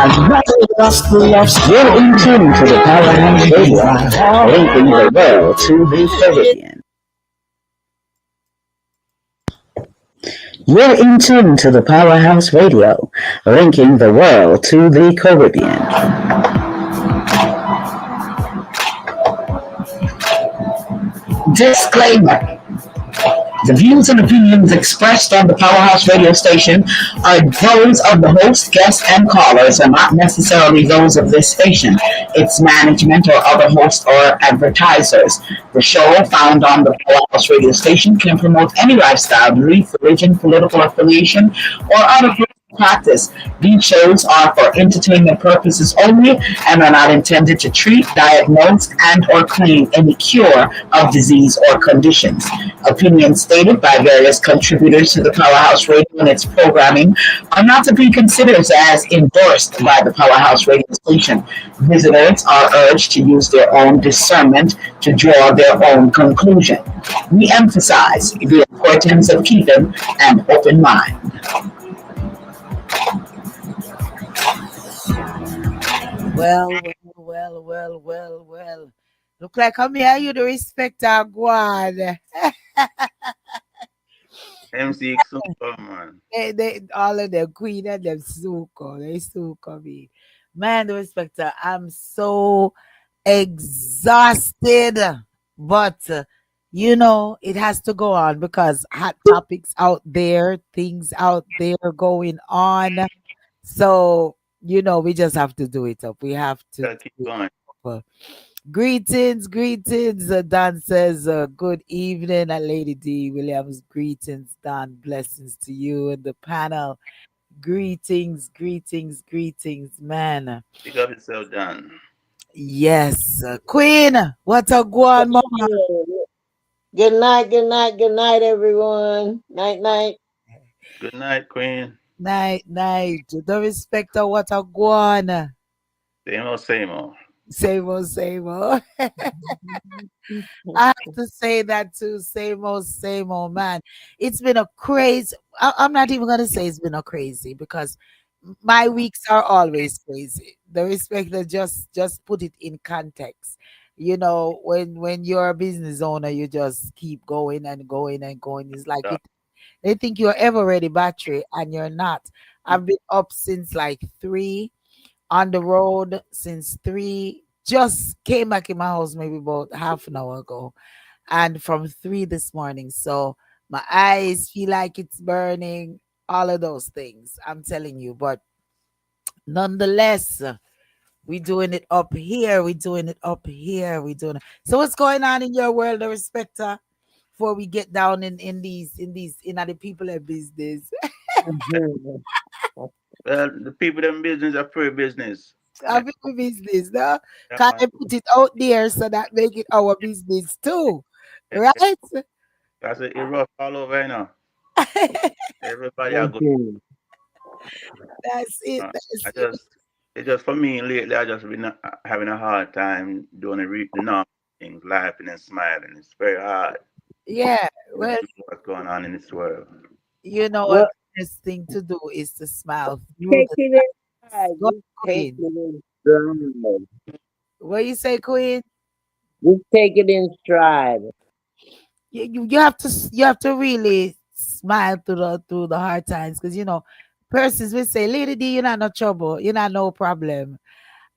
Another gospel loves you're in tune to the Powerhouse Radio, linking the world to the Caribbean. You're in tune to the Powerhouse Radio, linking the world to the Caribbean. Disclaimer. The views and opinions expressed on the Powerhouse radio station are those of the host, guests, and callers, and not necessarily those of this station, its management, or other hosts or advertisers. The show found on the Powerhouse radio station can promote any lifestyle, belief, religion, political affiliation, or other practice. These shows are for entertainment purposes only and are not intended to treat, diagnose, and or claim any cure of disease or conditions. Opinions stated by various contributors to the Powerhouse Radio and its programming are not to be considered as endorsed by the Powerhouse Radio station. Visitors are urged to use their own discernment to draw their own conclusion. We emphasize the importance of keeping an open mind. Well. Look like I'm here, you the respect our God. MC Superman. They all of them queen and them suko me. Man, the respecter, I'm so exhausted. But it has to go on because hot topics out there, things out there going on. So we just have to do it up. We have to Gotta keep going. Greetings. Don says, good evening, Lady D. Williams. Greetings, Don. Blessings to you and the panel. Greetings, man. Pick up yourself, Don. Yes. Queen, what a guan, mama. Good night, everyone. Night. Good night, Queen. Night. The respecter, what a guan. Same old. Same old. I have to say that too. Same old, man. It's been a crazy. I'm not even gonna say it's been a crazy because my weeks are always crazy. The respecter just put it in context. When you're a business owner, you just keep going and going and going. It's like they think you're ever ready battery and you're not. I've been up since like 3, on the road since 3, just came back in my house maybe about half an hour ago, and from 3 this morning. So my eyes feel like it's burning, all of those things, I'm telling you. But nonetheless, we're doing it up here. So what's going on in your world, the respecter? Before we get down in the people of business. Well, the people in business are free business. Our business, no? Can I put it out there so that make it our business too? Right? That's it rough all over now. Everybody are good. That's it. It's just for me lately. I just been having a hard time doing the normal things, laughing and smiling. It's very hard. Yeah. Well, what's going on in this world? What the best thing to do is to smile. Take it in stride. What you say, Queen? Just take it in stride. You have to really smile through the hard times, because persons will say, Lady D, you're not no trouble, you're not no problem,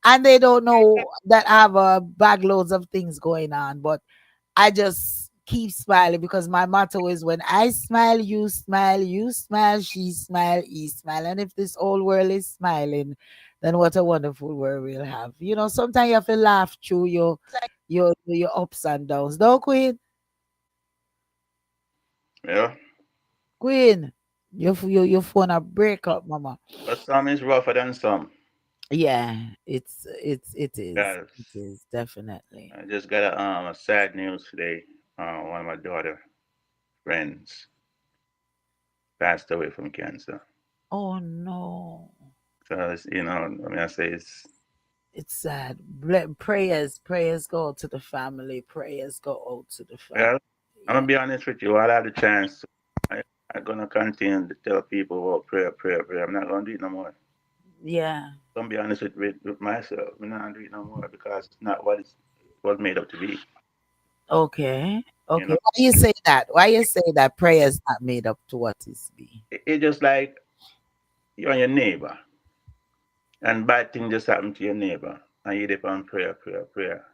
and they don't know that I have a bag loads of things going on. But I just keep smiling because my motto is, when I smile, you smile, she smile, he smile. And if this whole world is smiling, then what a wonderful world we'll have. Sometimes you have to laugh through your ups and downs. No, Queen? Yeah. Queen, your phone a break up, mama. But some is rougher than some. Yeah, it is. Yes. It is definitely. I just got a sad news today. One of my daughter friends passed away from cancer. Oh no. So I say it's sad. Prayers go out to the family. Prayers go out to the family. Well, I'm gonna be honest with you. I'll have the chance. I'm gonna continue to tell people about prayer. I'm not gonna do it no more. Yeah. Don't be honest with myself. I'm not do it no more because it's not what it was made up to be. Okay. You Okay. know, Why you say that? Why you say that prayer is not made up to what is be? it just like you're your neighbor, and bad things just happen to your neighbor, and you depend on prayer,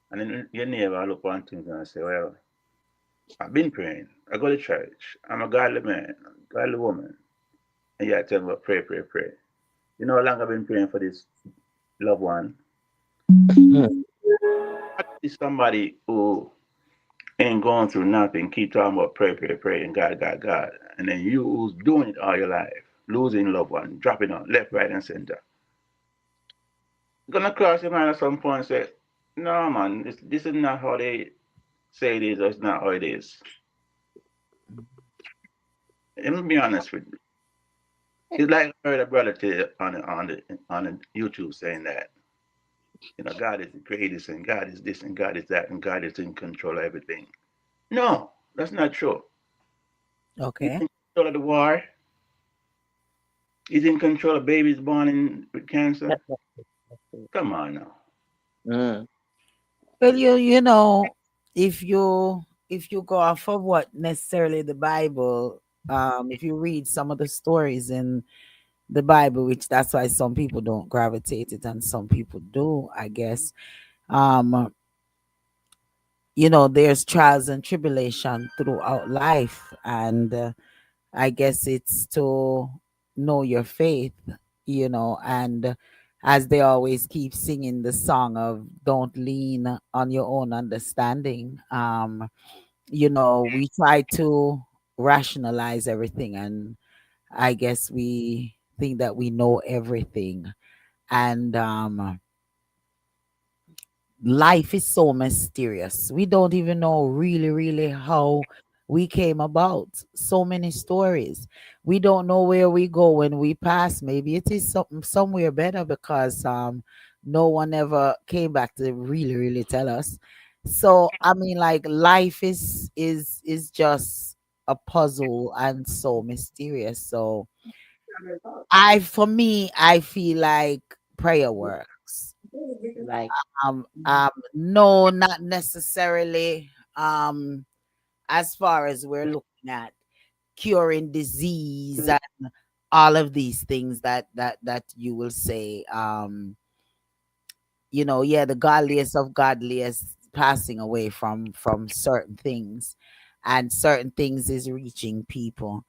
and then your neighbor look on things and say, well, I've been praying. I go to church. I'm a godly man, godly woman, and you tell me, pray. You know how long I've been praying for this loved one? Mm. It's somebody who ain't going through nothing, keep talking about pray, and God. And then you who's doing it all your life, losing loved one, dropping on left, right, and center. Gonna cross your mind at some point and say, no, man, this is not how they say it is, or it's not how it is. Let me be honest with you. It's like I heard a brother tell on the YouTube saying that, God is the greatest, and God is this, and God is that, and God is in control of everything. No, that's not true. He's Okay. in control of the war. He's in control of babies born in with cancer. Come on now. Mm. Well, if you go off of what necessarily the Bible, if you read some of the stories in the Bible, which that's why some people don't gravitate it and some people do, I guess. Um, there's trials and tribulation throughout life, and I guess it's to know your faith, and as they always keep singing the song of don't lean on your own understanding. We try to rationalize everything, and I guess we think that we know everything. And life is so mysterious. We don't even know really, really how we came about. So many stories. We don't know where we go when we pass. Maybe it is something somewhere better because no one ever came back to really, really tell us. So I mean, like life is just a puzzle and so mysterious. So for me, I feel like prayer works. Like, No, not necessarily. As far as we're looking at curing disease and all of these things that you will say. Yeah, the godliest of godliest passing away from certain things, and certain things is reaching people.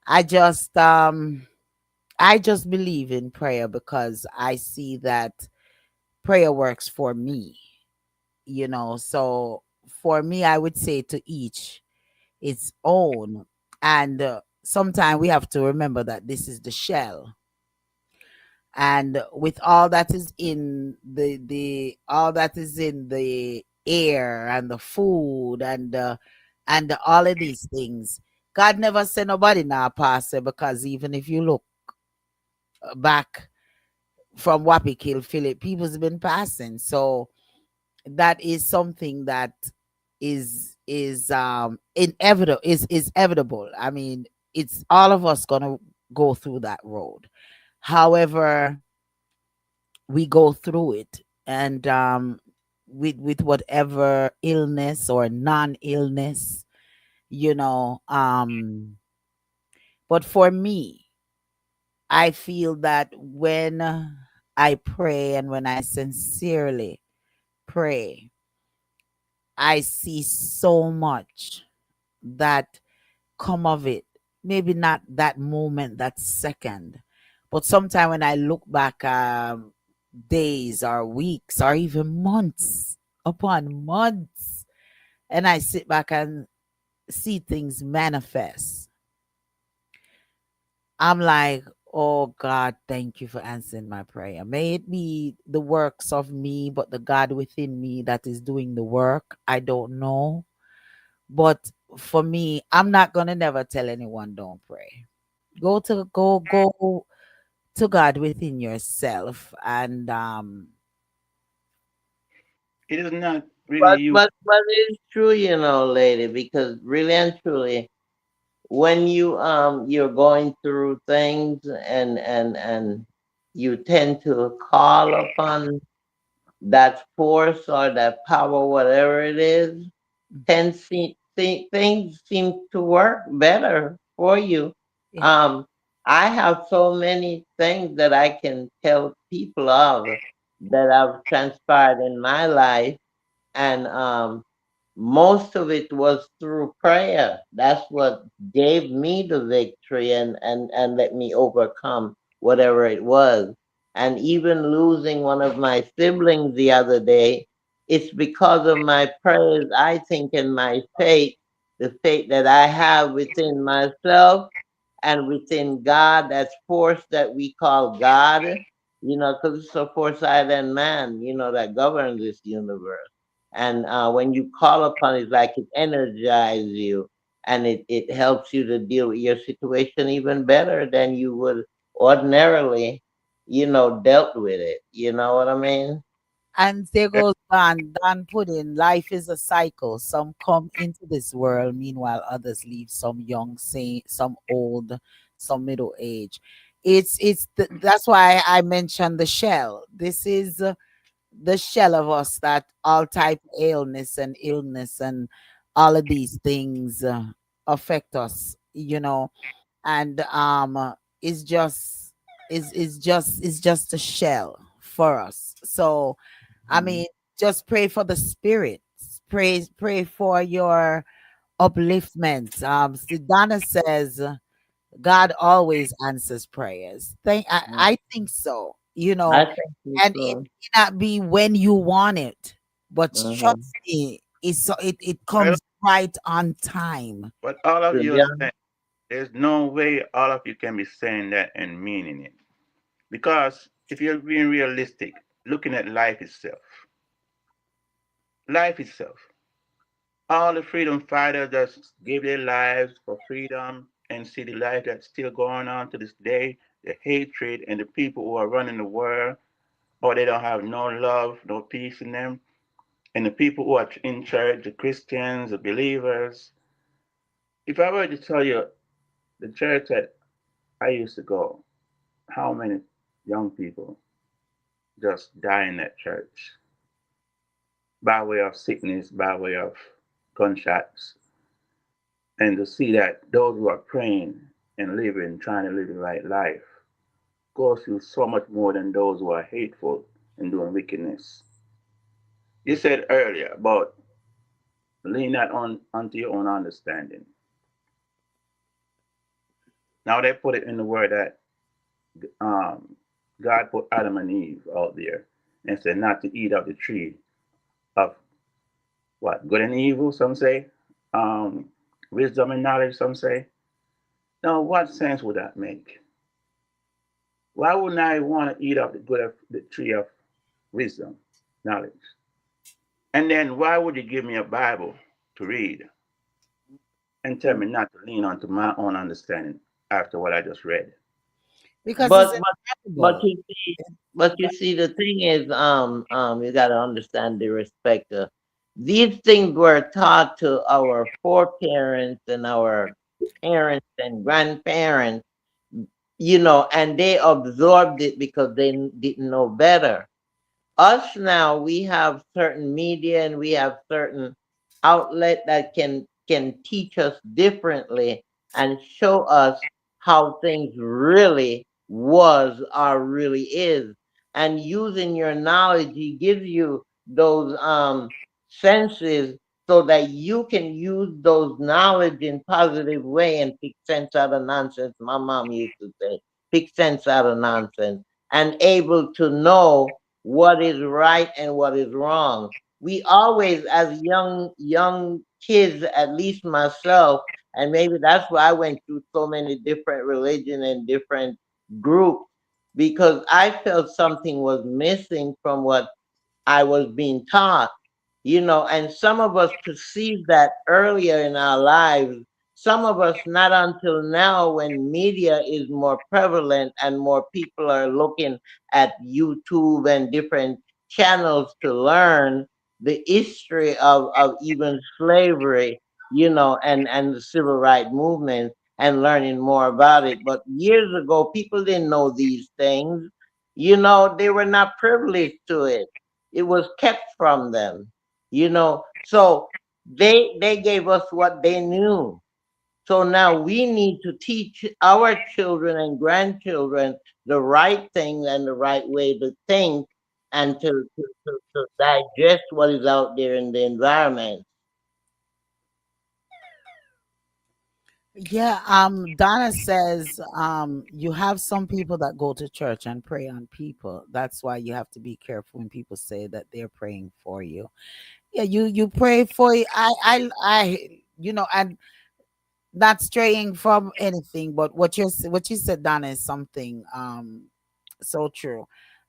I just um I just believe in prayer because I see that prayer works for me. So for me, I would say to each its own. And sometimes we have to remember that this is the shell, and with all that is in the all that is in the air and the food and all of these things, God never sent nobody now pastor, because even if you look back from Wappy Kill Philip, people's been passing. So that is something that is inevitable. I mean, it's all of us gonna go through that road. However, we go through it, and with whatever illness or non-illness, you know. But for me, I feel that when I pray and when I sincerely pray, I see so much that come of it. Maybe not that moment, that second, but sometime when I look back, days or weeks or even months upon months, and I sit back and see things manifest, I'm like, oh God, thank you for answering my prayer. May it be the works of me, but the God within me that is doing the work. I don't know. But for me, I'm not gonna never tell anyone don't pray. Go to God within yourself, and It is not really you. but it's true, lady, because really and truly, when you're going through things and you tend to call upon that force or that power, whatever it is, things seem to work better for you. Yeah. Um, I have so many things that I can tell people of that have transpired in my life, and most of it was through prayer. That's what gave me the victory and let me overcome whatever it was. And even losing one of my siblings the other day, it's because of my prayers, I think, in my faith, the faith that I have within myself and within God, that's force that we call God, because it's a foresight man, that governs this universe. And when you call upon it, like it energizes you and it helps you to deal with your situation even better than you would ordinarily, dealt with it. You know what I mean? And there goes Don. Don put in, life is a cycle. Some come into this world, meanwhile others leave. Some young, some old, some middle age. That's why I mentioned the shell. This is the shell of us that all type of illness and all of these things affect us. And it's just it's just a shell for us. So I Mhm. mean, just pray for the spirit. Pray for your upliftment. Donna says God always answers prayers. I think so. I think you And it so. may not be when you want it, but Uh-huh. trust me, it Well, comes right on time. but all of you are Yeah. saying there's no way all of you can be saying that and meaning it. Because if you're being realistic, looking at life itself, all the freedom fighters that gave their lives for freedom and see the life that's still going on to this day, the hatred and the people who are running the world, or they don't have no love, no peace in them, and the people who are in church, the Christians, the believers. If I were to tell you the church that I used to go, how many young people just die in that church by way of sickness, by way of gunshots, and to see that those who are praying and living, trying to live the right life, go through so much more than those who are hateful and doing wickedness. You said earlier about lean not on unto your own understanding. Now they put it in the word that um, God put Adam and Eve out there and said not to eat of the tree of what good and evil. Some say um, wisdom and knowledge. Some say. Now, what sense would that make? Why wouldn't I want to eat of the good of the tree of wisdom, knowledge? And then why would you give me a Bible to read and tell me not to lean onto my own understanding after what I just read? Because it's But but but inevitable. you see, the thing is, you gotta understand the respect. These things were taught to our foreparents and our parents and grandparents, and they absorbed it because they didn't know better. Us now, we have certain media and we have certain outlet that can teach us differently and show us how things really was or really is. And using your knowledge, he gives you those senses so that you can use those knowledge in positive way and pick sense out of nonsense. My mom used to say, pick sense out of nonsense, and able to know what is right and what is wrong. We always, as young kids, at least myself, and maybe that's why I went through so many different religion and different groups, because I felt something was missing from what I was being taught, and some of us perceived that earlier in our lives. Some of us not until now, when media is more prevalent and more people are looking at YouTube and different channels to learn the history of even slavery, and the civil rights movement, and learning more about it. But years ago, people didn't know these things. They were not privileged to it. It was kept from them. So they gave us what they knew. So now we need to teach our children and grandchildren the right thing and the right way to think and to digest what is out there in the environment. Yeah, Donna says you have some people that go to church and pray on people. That's why you have to be careful when people say that they're praying for you. Yeah, you pray for you. And not straying from anything, but what you said, Donna, is something so true.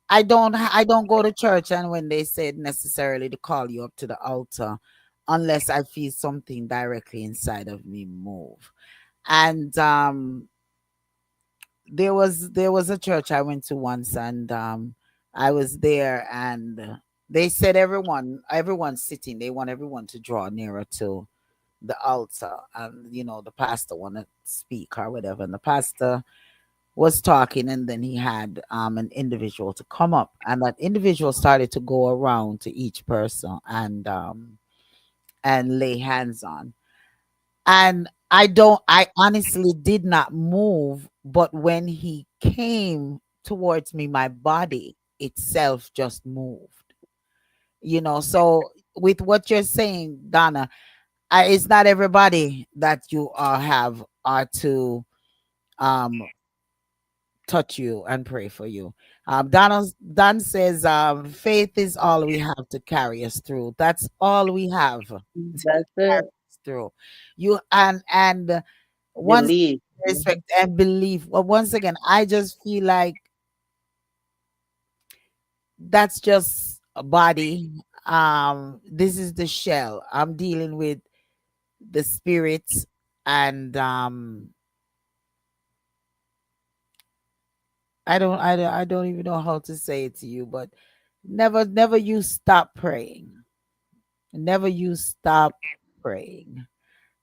I don't go to church, and when they said necessarily to call you up to the altar, unless I feel something directly inside of me move. And there was a church I went to once, and I was there, and they said everyone's sitting. They want everyone to draw nearer to the altar, and the pastor wanted to speak or whatever, and the pastor was talking, and then he had an individual to come up, and that individual started to go around to each person and lay hands on. And I honestly did not move, but when he came towards me, my body itself just moved. So with what you're saying, Donna, it's not everybody that you have are to um touch you and pray for you. Don says, faith is all we have to carry us through. That's all we have to That's carry it. us through. You and once Believe. respect and belief. Well, once again, I just feel like that's just a body. This is the shell. I'm dealing with the spirits, and I don't even know how to say it to you, but never you stop praying. Never you stop praying.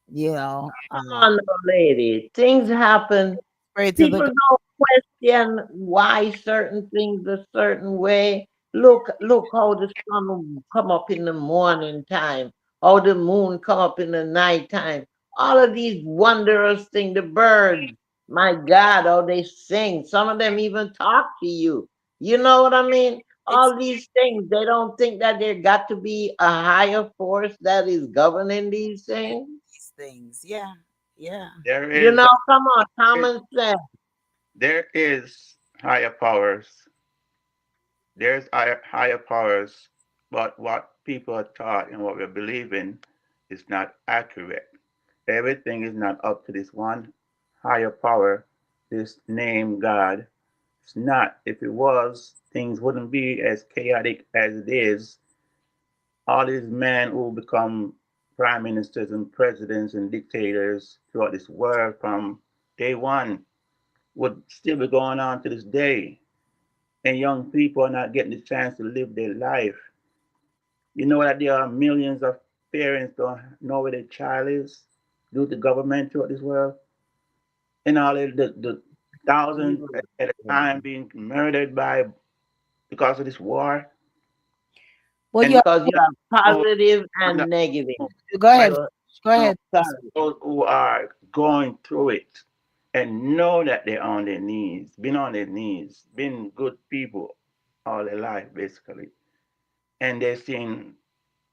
You know, Come on, now, lady. Things happen. pray to the People don't question why certain things a certain way. Look how the sun will come up in the morning time, how the moon come up in the night time. All of these wondrous things, the birds, my God, how they sing. Some of them even talk to you. You know what I mean? it's All these things, they don't think that there got to be a higher force that is governing these things. these things. Yeah, yeah. There is Come on, common sense. there is higher powers. There's higher powers, but what people are taught and what we're believing is not accurate. Everything is not up to this one higher power, this name God. It's not. If it was, things wouldn't be as chaotic as it is. All these men who become prime ministers and presidents and dictators throughout this world from day one would still be going on to this day. And young people are not getting the chance to live their life. You know that there are millions of parents don't know where their child is due to government throughout this world, and all the thousands at a time being murdered by because of this war, Well, and you not Because you have know positive on the and negative. go right ahead. So, Go ahead. sorry. those who are going through it and know that they're on their knees, been on their knees, been good people all their life basically, and they're seeing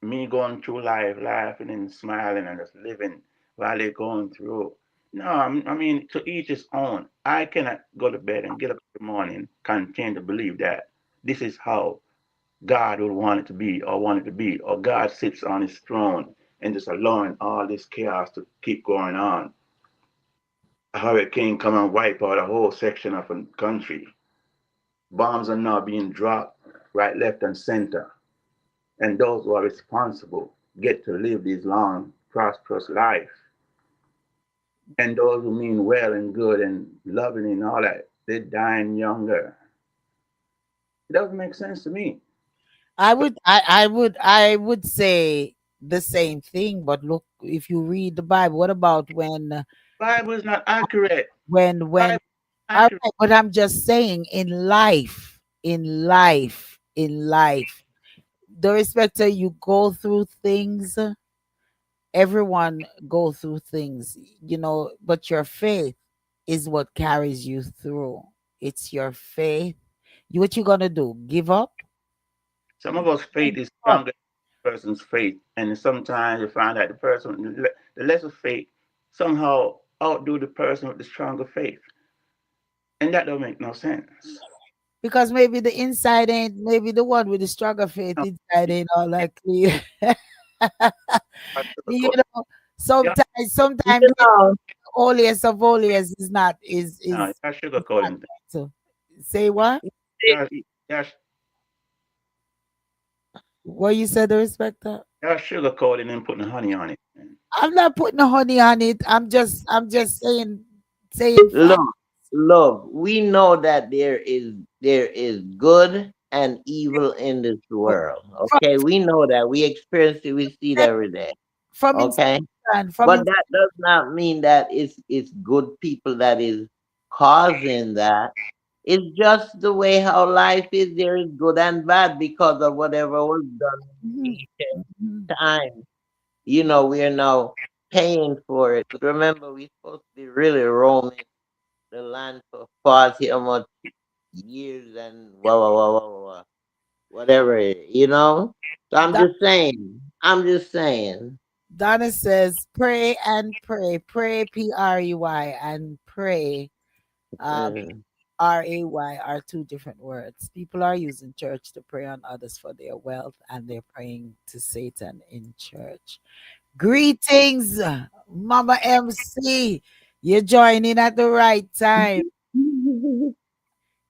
me going through life, laughing and smiling and just living while they're going through. No, I mean, to each his own. I cannot go to bed and get up in the morning, continue to believe that this is how God would want it to be, or want it to be, or God sits on his throne and just allowing all this chaos to keep going on. A hurricane come and wipe out a whole section of a country. Bombs are now being dropped right, left, and center. And those who are responsible get to live this long, prosperous life. And those who mean well and good and loving and all that, they're dying younger. It doesn't make sense to me. I would say the same thing, but look, if you read the Bible, what about Bible is not accurate. when Bible is all accurate. right, but I'm just saying in life. in life, the respecter, you go through things. Everyone go through things, but your faith is what carries you through. It's your faith. What you gonna do? Give up? Some of us Don't faith is give up. stronger than the person's faith, and sometimes you find that the person, the lesser faith, somehow outdo the person with the stronger faith, and that don't make no sense. Because maybe the inside ain't, maybe the one with the stronger faith No, inside ain't all that clear. I you sugarcoat. know, Yeah, sometimes You maybe know, holiest of holiest is not no, is you're not sugarcoating things. so. Say what? You're, you're, What you said, the respecter? you're sugarcoating and putting honey on it. Man. I'm not putting the honey on it. I'm just saying look, fact. look, we know that there is good and evil in this world. From Okay, we know that. We experience it, we see it every day. from Okay. inception, from But in, that does not mean that it's good people that is causing that. It's just the way how life is. There is good and bad because of whatever was done Mhm, in ancient mhm. time. We are now paying for it. Remember, we're supposed to be really roaming the land for 40 how much years and whatever. So I'm Don- just saying. I'm just saying. Donna says, pray and pray. Pray, Prey, and pray, Uh, Ray, are two different words. People are using church to prey on others for their wealth, and they're praying to Satan in church. Greetings, Mama MC. You're joining at the right time.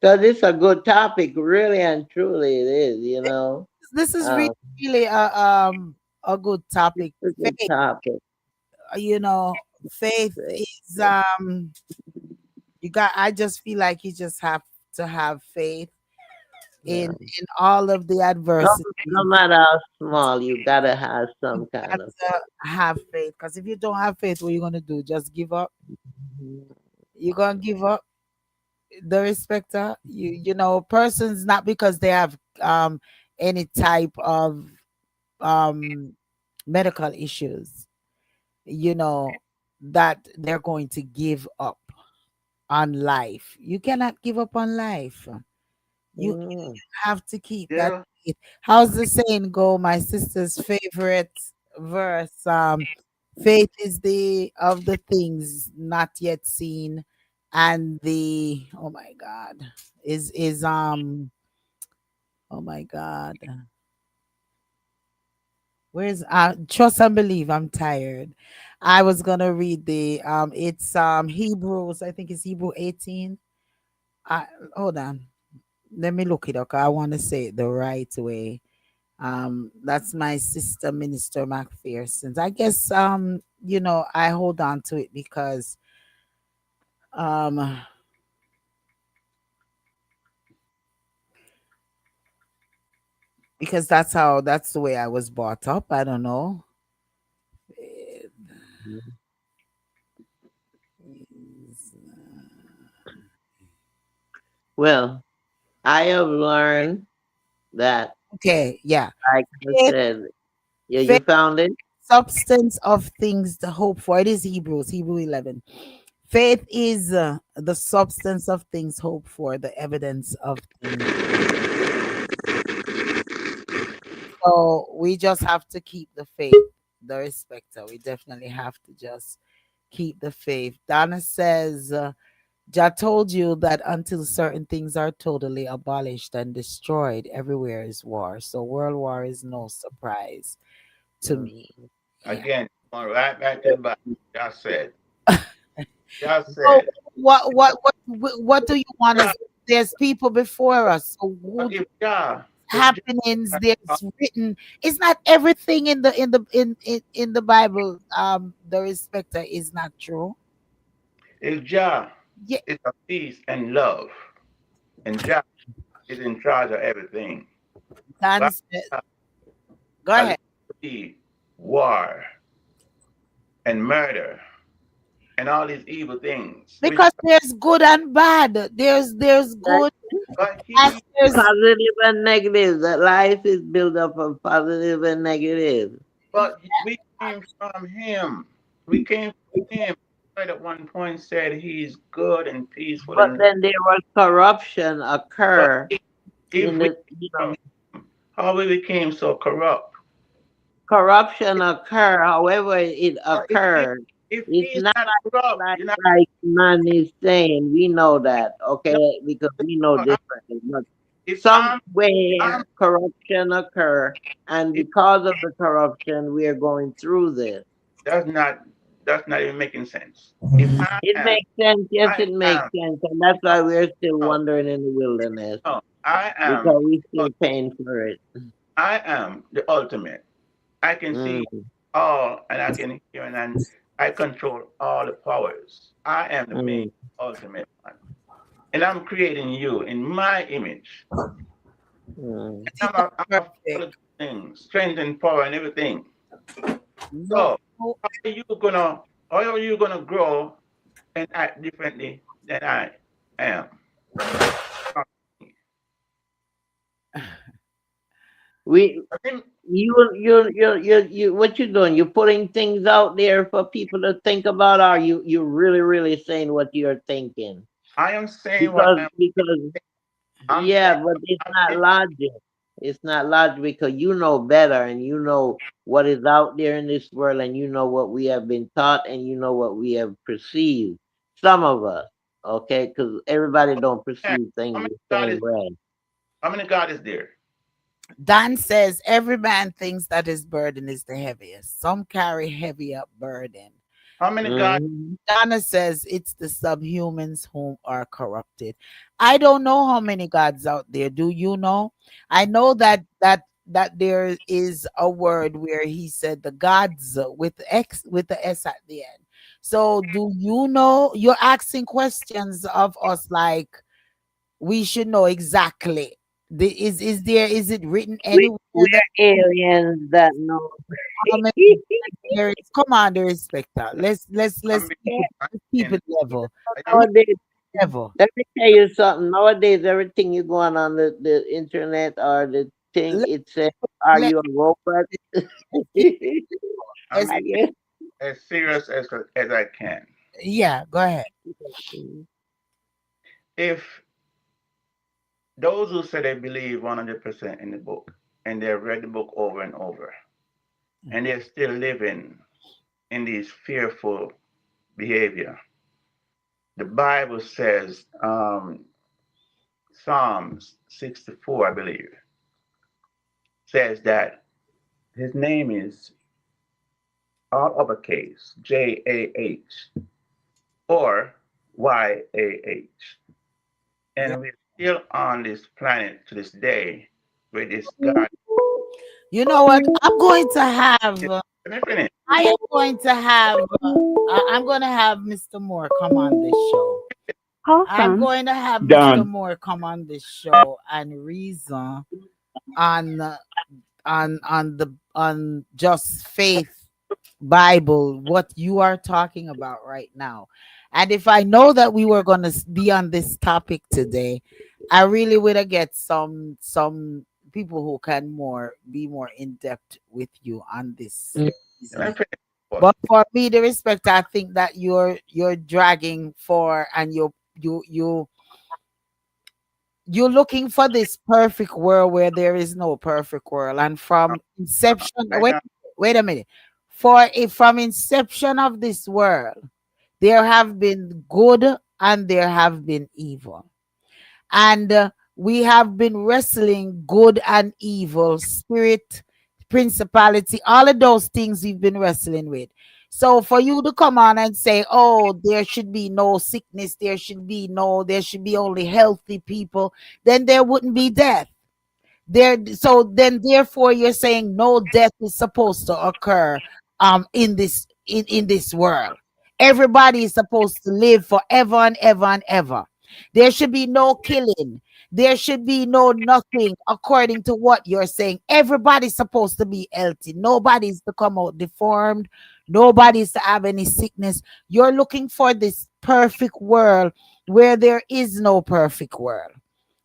So this is a good topic, really and truly it is. This is really, Um, really a good topic. it's a good Faith, topic. faith is you got. I just feel like you just have to have faith in Yeah. in all of the No, adversity. no matter how small, you gotta have You some got kind of to have faith, because if you don't have faith, what you gonna do? Just give up? You gonna give up? The respecter, persons, not because they have any type of um medical issues, you know, that they're going to give up on life. You cannot give up on life. You Mm. have to keep that Yeah, faith. How's the saying go? My sister's favorite verse. Faith is the of the things not yet seen, and the oh my God, is oh my God. Where's trust and believe? I'm tired. I was gonna read the it's Hebrews, I think it's Hebrew 18. I hold on. Let me look it up. I want to say it the right way. That's my sister Minister McPherson's. I guess I hold on to it um because that's the way I was brought up. I don't know. Eh, Well, I have learned that, Okay, yeah. like I Faith, said, yeah, you faith, found it. substance of things to hope for. It is Hebrew 11. Faith is the substance of things hoped for, the evidence of things. So we just have to keep the faith, the respecter. We definitely have to just keep the faith. Donna says, Jah told you that until certain things are totally abolished and destroyed, everywhere is war. So world war is no surprise to me. Mm. Yeah. again, going right back to the Bible. Just said, just So said. what do you want Yeah, us? There's people before us. So but who if happenings there's written, it's not everything in the Bible, the respecter, is not true. Jah Yeah. is a peace and love, and Jah is in charge of everything. Dan But said, uh, go I ahead. see war and murder and all these evil things, which Because there's good and bad. There's Right? good. But And he, there's Positive and negative. That life is built up of positive and negative. but we came from him. We came from him. Right at one point said he's good and peaceful But and then there was corruption but occur if in we the, from how we became so corrupt. corruption occur. However, it But occurred. if It's he's not not corrupt, like you're not like man is saying. We know that, no, okay? Because we know no, differently. But if I'm somewhere corruption occur, and it because of the corruption, we are going through this. does not that's not even making sense. If It makes sense. Yes, I it makes am sense, and that's why we're still no, wandering in the wilderness no, I am because we still paying for it. I am the ultimate. I can see Mm, all and I can hear and I control all the powers. I am the main mm, ultimate one. And I'm creating you in my image. mm. he's I'm not a all perfect. the things, strength and power and everything. No, So no, how are you gonna grow and act differently than I am? We I think you what you doing? You putting things out there for people to think about, or you really saying what you're thinking? I am saying what Because I'm saying yeah, but it's I'm not saying logic. It's not logic because you know better and you know what is out there in this world and you know what we have been taught and you know what we have perceived. Some of us, okay, because everybody don't how perceive things many the God same is way. how many God is there? Dan says every man thinks that his burden is the heaviest. Some carry heavy up burden. How many God Hmm. Donna says it's the subhumans whom are corrupted. I don't know how many gods out there. Do you know? I know that there is a word where he said the gods with X with the S at the end. So do you know? You're asking questions of us like we should know exactly. Is it written anywhere that We're aliens that know. how many there is? Come on, there is spectre. I'm Let's keep being it level. I am Nowadays, Level. let me tell you something. Nowadays, everything you go on the internet or the thing, Let, it says, "Are let, you a robot?" let's keep I'm let's being Are you? as serious as I can. yeah, go ahead. If those who say they believe 100% in the book and they've read the book over and over and they're still living in these fearful behavior, the Bible says, Psalms 64, I believe, says that his name is all uppercase Jah or Yah. Yeah. And we're still on this planet to this day with this God. You know what? I'm going to have Let me finish. I am going to have I'm going to have Mr. Moore come on this show. I'm Awesome. going to have Mr. Done. Moore come on this show and reason on on just faith Bible, what you are talking about right now. And if I know that we were going to be on this topic today, I really would have get some people who can more be more in depth with you on this Let me reasoning. finish first. But for me, the respect, I think that you're dragging for and you're looking for this perfect world where there is no perfect world. And from inception, Right now, wait a minute. For if from inception of this world, there have been good and there have been evil. And we have been wrestling good and evil, spirit, principality, all of those things we've been wrestling with. So for you to come on and say, oh, there should be no sickness, there should be only healthy people, then there wouldn't be death there. So then therefore you're saying no death is supposed to occur in this world. Everybody is supposed to live forever and ever and ever. There should be no killing. There should be no nothing according to what you're saying. Everybody's supposed to be healthy. Nobody's to come out deformed. Nobody's to have any sickness. You're looking for this perfect world where there is no perfect world.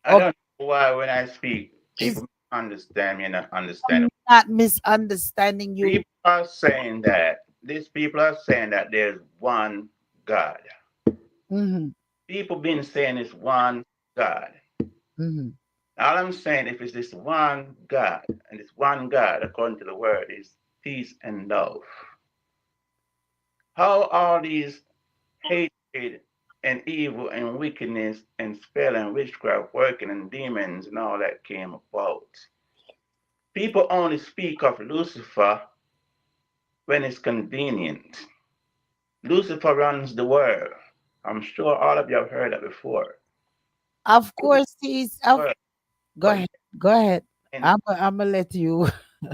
I Okay, don't know why when I speak, is people understand me and not understand. I'm not misunderstanding you. People are saying that these people are saying that there's one God. Hmm. People been saying it's one God. Hmm. All I'm saying, if it's this one God, and this one God, according to the word, is peace and love. How all these hatred and evil and wickedness and spell and witchcraft working and demons and all that came about? People only speak of Lucifer when it's convenient. Lucifer runs the world. I'm sure all of you have heard that before. Of course, he's of. World, Go but ahead. Go ahead. in I'm gonna let you now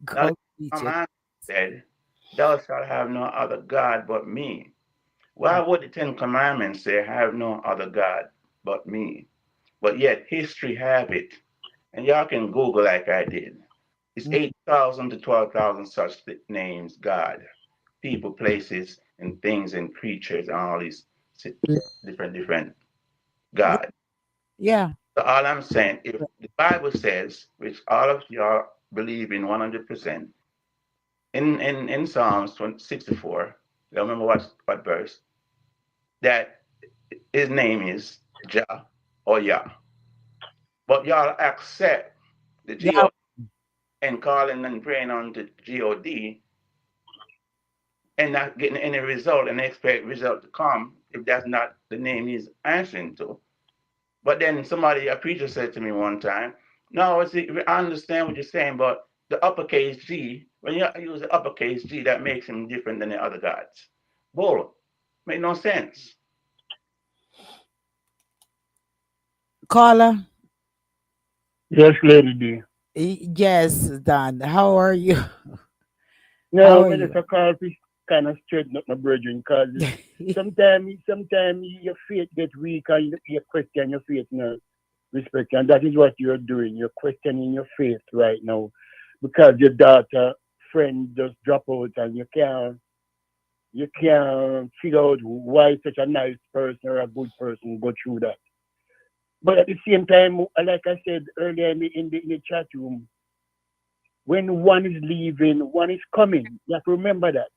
the go teach it. command said, "Thou shalt have no other God but me." Why would the Ten Commandments say, "Have no other God but me"? But yet history have it, and y'all can Google like I did. It's Mm. 8,000 to 12,000 such names, God, people, places, and things and creatures, and all these different God. Yeah. So all I'm saying, if the Bible says, which all of y'all believe in 100%, in Psalms 64, I don't remember what verse, that his name is Jah or Yah. But y'all accept the Yeah. G-O and calling and praying on the G-O-D and not getting any result and expect result to come if that's not the name he's answering to. But then somebody, a preacher said to me one time, no, see, I understand what you're saying, but the uppercase G, when you use the uppercase G, that makes him different than the other gods. Bull. Make no sense. Caller. Yes, Lady D. Yes, Don. How are you? How No, are me you? just a call to kind of straighten up my brethren because sometimes your faith get weak and you question your faith now. Respect, and that is what you're doing. You're questioning your faith right now because your daughter friend just drop out and you can't figure out why such a nice person or a good person go through that. But at the same time, like I said earlier in the chat room, when one is leaving, one is coming. You have to remember that.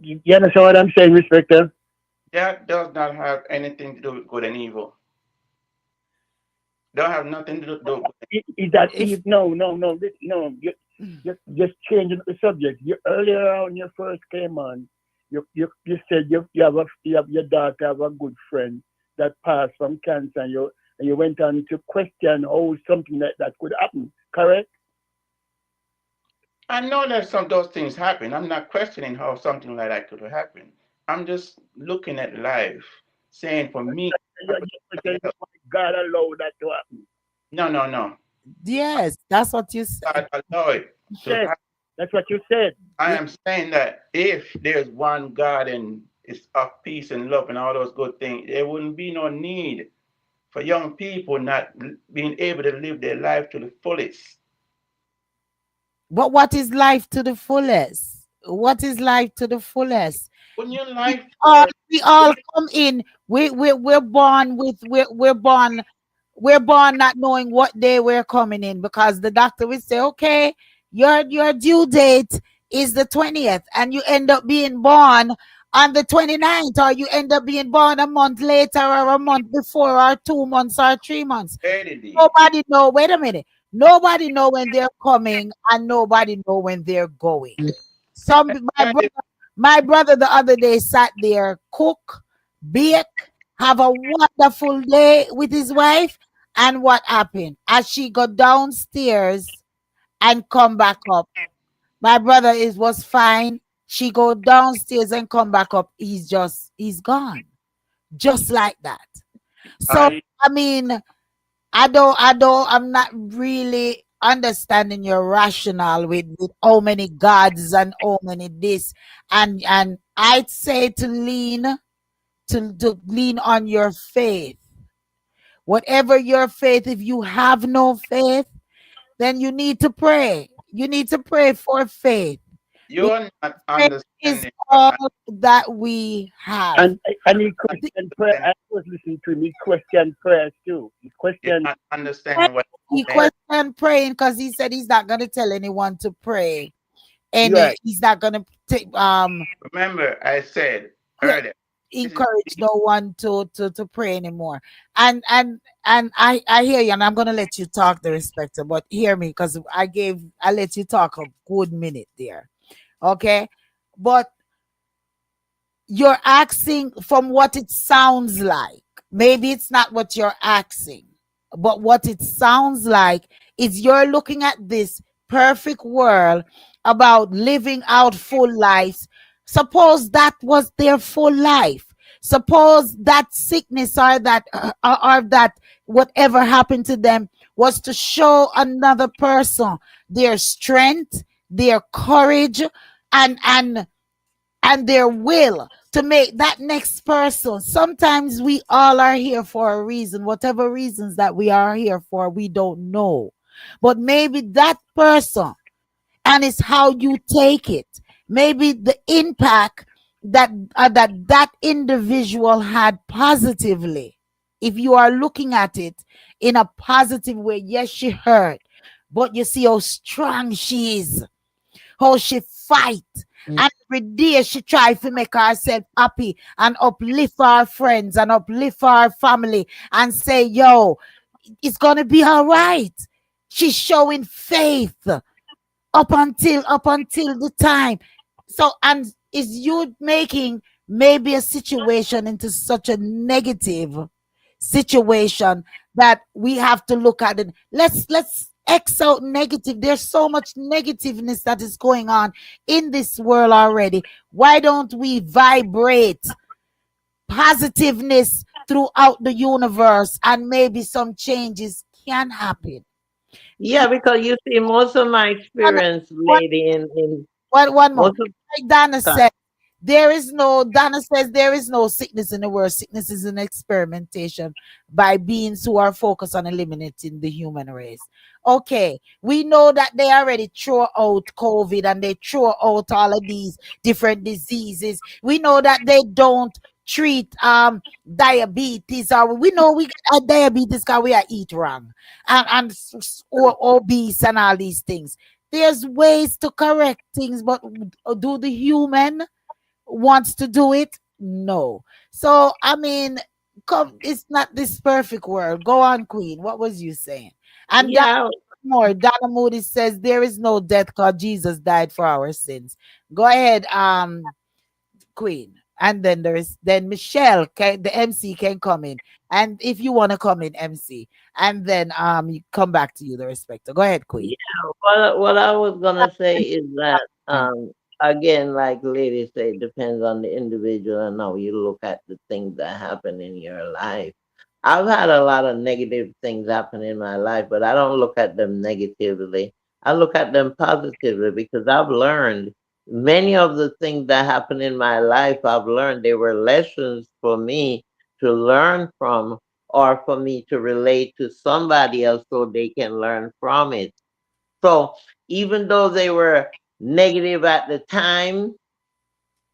You understand what I'm saying, Respecter? That does not have anything to do with good and evil. Don't have nothing to do with Is that If no? Just changing the subject. You earlier on you first came on. You said you have your daughter have a good friend that passed from cancer, and you went on to question how something like that could happen. Correct? I know that some of those things happen. I'm not questioning how something like that could happen. I'm just looking at life, saying for me and for You somebody question else. why God allowed that to happen. No, no, no. yes, that's what you said. God allow it You to said happen. that's what you said. I Yeah. am saying that if there's one God and it's of peace and love and all those good things, there wouldn't be no need for young people not being able to live their life to the fullest. But what is life to the fullest? What is life to the fullest? When your We life all for we all come in. We're born with we're born not knowing what day we're coming in because the doctor will say, okay, your due date is the 20th, and you end up being born on the 29th, or you end up being born a month later or a month before or 2 months or 3 months. eternity. Nobody know, wait a minute. Nobody know when they're coming and nobody know when they're going. Some my That brother is my brother the other day sat there, cook, bake, have a wonderful day with his wife. And what happened? As she got downstairs and come back up, my brother is was fine. She go downstairs and come back up. He's gone. Just like that. So I I mean, I'm not really understanding your rationale with how many gods and how many this. And I'd say to lean on your faith. Whatever your faith, if you have no faith, then you need to pray. You need to pray for faith. You are not Prayer is understanding. all that we have. And he questioned prayer. I was listening to him. He questioned prayers too. He You're questioned. not understanding what He I'm saying. questioned praying because he said he's not going to tell anyone to pray, and Right. he's not going to take Remember, I said que- earlier, this is encourage no one to pray anymore. And I hear you, and I'm going to let you talk, the respecter, but hear me because I let you talk a good minute there, okay? But you're asking from what it sounds like. Maybe it's not what you're asking, but what it sounds like is you're looking at this perfect world about living out full lives. Suppose that was their full life. Suppose that sickness or that whatever happened to them was to show another person their strength, their courage, and their will to make that next person. Sometimes we all are here for a reason, whatever reasons that we are here for, we don't know. But maybe that person, and it's how you take it. Maybe the impact that individual had positively. If you are looking at it in a positive way, yes, she hurt, but you see how strong she is, how she fight. And every day she try to make herself happy and uplift our friends and uplift our family and say, yo, it's gonna be all right. She's showing faith up until the time. So, and is you making maybe a situation into such a negative situation that we have to look at it. Let's X out negative. There's so much negativeness that is going on in this world already. Why don't we vibrate positiveness throughout the universe, and maybe some changes can happen? Yeah, because you see, most of my One, experience, one, lady, in one more. most of Like Donna the time. said, Donna says there is no sickness in the world. Sickness is an experimentation by beings who are focused on eliminating the human race. Okay, we know that they already throw out COVID and they throw out all of these different diseases. We know that they don't treat diabetes, or we know we get diabetes because we are eat wrong or obese and all these things. There's ways to correct things, but do the human wants to do it? No. So I mean, come, it's not this perfect world. Go on, Queen. What was you saying? And that Yeah, more, Donna Moody says there is no death because Jesus died for our sins. Go ahead, Queen. And then then Michelle can, the MC can come in. And if you want to come in, MC, and then you come back to you, the respecter. Go ahead, Queen. yeah. What I was gonna say is that again, like lady said, depends on the individual and how you look at the things that happen in your life. I've had a lot of negative things happen in my life, but I don't look at them negatively. I look at them positively because I've learned many of the things that happen in my life. I've learned they were lessons for me to learn from, or for me to relate to somebody else so they can learn from it. So even though they were negative at the time,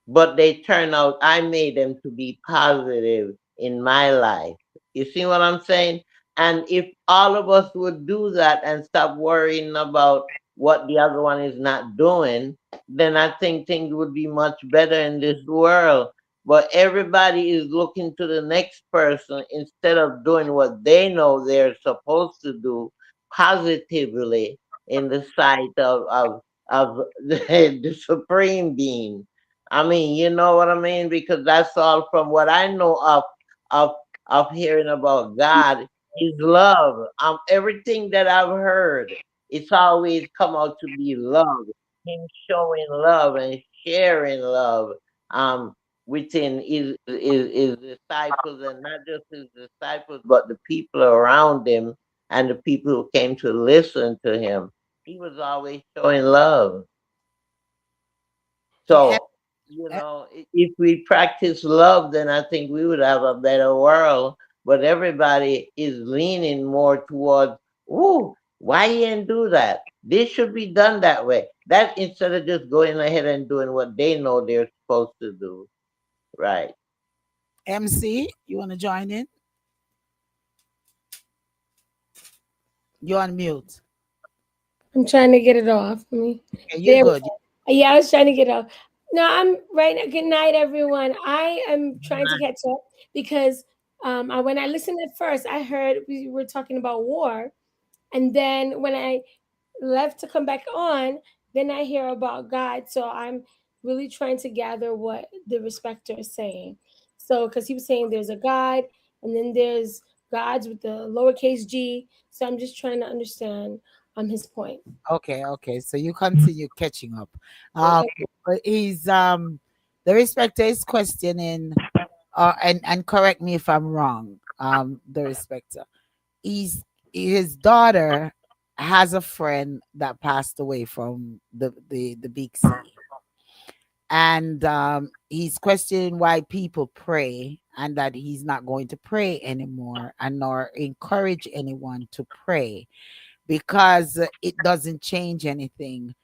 but they turn out, I made them to be positive in my life. You see what I'm saying? And if all of us would do that and stop worrying about what the other one is not doing, then I think things would be much better in this world. But everybody is looking to the next person instead of doing what they know they're supposed to do positively in the sight of the supreme being. I mean, you know what I mean? Because that's all from what I know of of hearing about God is love. Everything that I've heard, it's always come out to be love. Him showing love and sharing love um within his disciples, and not just his disciples, but the people around him and the people who came to listen to him. He was always showing love. Yeah. So, if we practice love, then I think we would have a better world. But everybody is leaning more towards, ooh, why you didn't do that? This should be done that way. That instead of just going ahead and doing what they know they're supposed to do. Right. MC, you want to join in? You're on mute. I'm trying to get it off. Okay, you're There we good. go. Yeah, I was trying to get it off. No, I'm right now. Good night, everyone. I am trying to catch up because when I listened at first, I heard we were talking about war, and then when I left to come back on, then I hear about God. So I'm really trying to gather what the respecter is saying. So because he was saying there's a God, and then there's gods with the lowercase g. So I'm just trying to understand his point. Okay. So you continue catching up. Okay. But he's the respecter is questioning, and correct me if I'm wrong. The respecter. He's his daughter has a friend that passed away from the big sea, and he's questioning why people pray, and that he's not going to pray anymore and nor encourage anyone to pray because it doesn't change anything,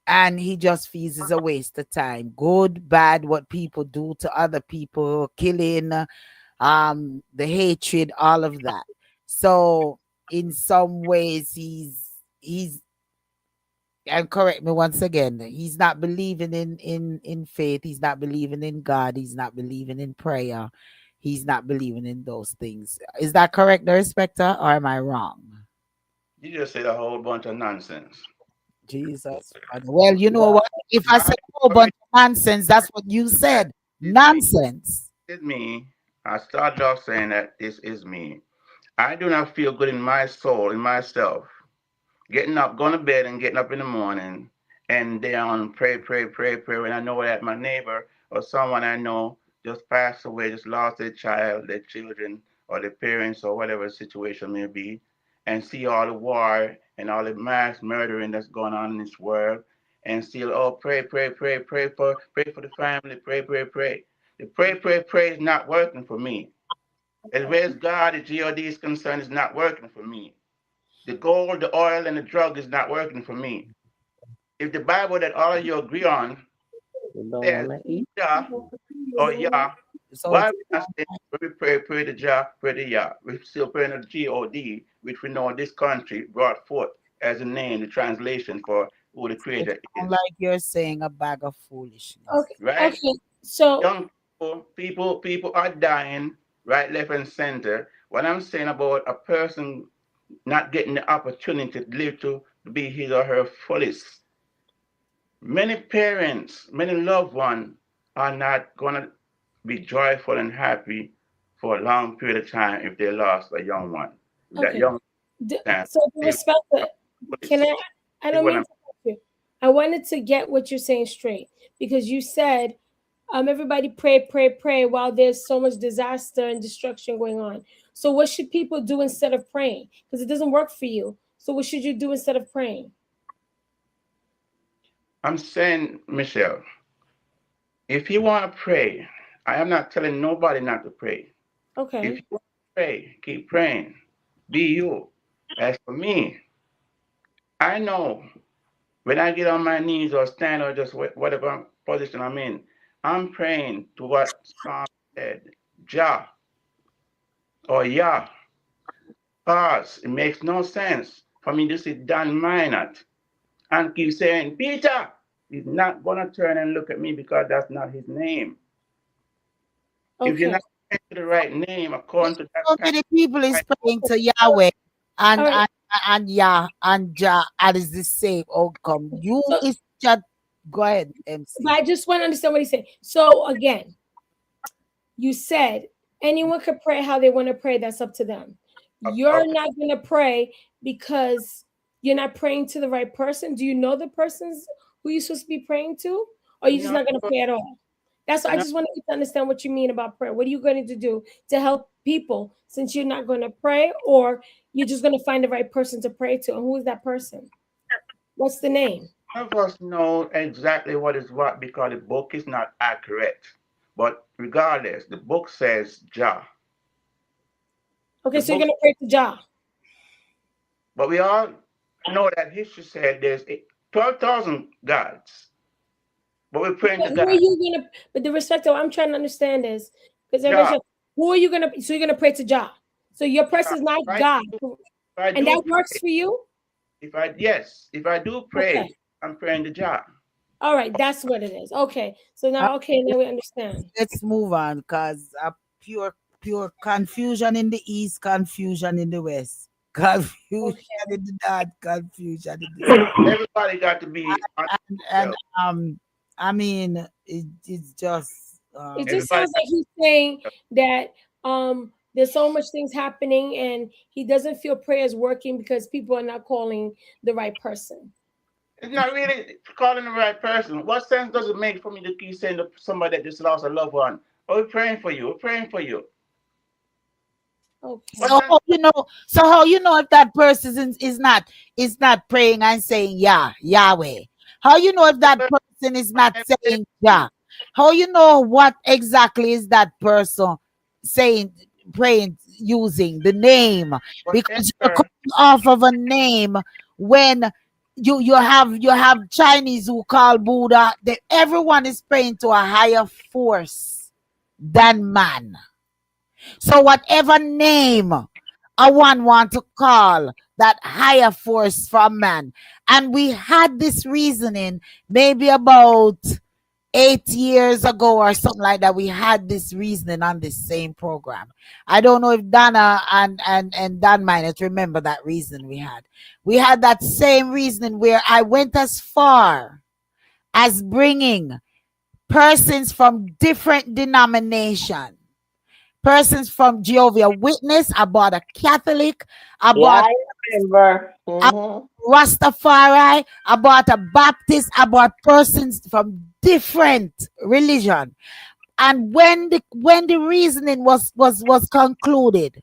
and he just feels it's a waste of time. Good, bad, what people do to other people, killing, the hatred, all of that. So in some ways he's and correct me once again, he's not believing in faith, he's not believing in God, he's not believing in prayer, he's not believing in those things. Is that correct, the respecter, or am I wrong? You just said a whole bunch of nonsense. Jesus. Well, you know Well, what? If I I said a whole bunch of nonsense, that's what you said. This is me. Nonsense. This is me. I started off saying that this is me. I do not feel good in my soul, in myself, getting up, going to bed, and getting up in the morning, and then pray. When I know that my neighbor or someone I know just passed away, just lost their child, their children, or their parents, or whatever the situation may be, and see all the war and all the mass murdering that's going on in this world, and still, oh, pray for the family, pray. The pray is not working for me. As far as God, the God is concerned, is not working for me. The gold, the oil, and the drug is not working for me. If the Bible that all of you agree on you don't says want to eat. Jah or Yah, So why it's we not saying when we pray to Jah, pray to Yah? We still praying to God, which we know in this country brought forth as a name, the translation for who the it Creator sound is. like you're saying a bag of foolishness. Okay. Right? Okay. So Young people are dying right, left, and center. What I'm saying about a person not getting the opportunity to live to be his or her fullest. Many parents, many loved ones are not going to be joyful and happy for a long period of time if they lost a young one. That okay. young man, So the they respect that can fullest. I Is don't what mean I'm to cut you. I wanted to get what you're saying straight because you said everybody pray while there's so much disaster and destruction going on. So what should people do instead of praying? Because it doesn't work for you. So what should you do instead of praying? I'm saying, Michelle, if you want to pray, I am not telling nobody not to pray. If Okay. you want to pray, keep praying. Be you. As for me, I know when I get on my knees or stand or just whatever position I'm in, I'm praying to what Psalm said, Jah or Yah. Pause. It makes no sense for me to sit down minute and keep saying, Peter. He's not going to turn and look at me because that's not his name. If you're Okay. not praying to the right name according to that So kind many people of is right, praying to So, Yahweh all and right. and and Yah and Jah, and is the same outcome. You So is just go ahead, but MC. I just want to understand what he's saying. So again, you said anyone could pray how they want to pray. That's up to them. You're okay. not going to pray because you're not praying to the right person. Do you know the persons who you're supposed to be praying to? Or are you just No, not going to pray at all? That's what I no, just want to understand what you mean about prayer. What are you going to do to help people since you're not going to pray, or you're just going to find the right person to pray to? And who is that person? What's the name? none of us know exactly what is what because the book is not accurate. But regardless, the book says Jah. Okay, The so you're book, going to pray to Jah. but we all know that history said there's 12,000 gods, but we're praying to Who are God. you gonna? But the respect of what I'm trying to understand is because everybody Jah, said, who are you gonna? So you're gonna pray to Jah. So your person Jah. is not If I God, do, if I and do that pray, works for you. if I do Okay. pray, I'm praying to Jah. All right, that's what it is. Okay. So now, okay, now we understand. Let's move on because pure confusion in the east, confusion in the west, confusion Okay. in the north, confusion in the south. Everybody got to be on And themselves. I mean it's just It just Everybody sounds got like he's saying that there's so much things happening and he doesn't feel prayers working because people are not calling the right person. It's not really calling the right person. What sense does it make for me to keep saying to somebody that just lost a loved one, "Oh, we're praying for you. We're praying for you." What Okay. so sense? how you know so how you know if that person is not praying and saying Yahweh? How you know if that person is not saying Yah? How you know what exactly is that person saying, praying, using the name? Because you're Whatever. coming off of a name when you have Chinese who call Buddha. Everyone is praying to a higher force than man. So whatever name a one want to call that higher force from man. And we had this reasoning maybe about 8 years ago or something like that. We had this reasoning on this same program. I don't know if Donna and Dan might remember that reason we had. We had that same reasoning where I went as far as bringing persons from different denominations, persons from Jehovah Witness, about a Catholic, Yeah, about I remember. a Hmm. Rastafari, about a Baptist, about persons from different religion. And when the reasoning was concluded,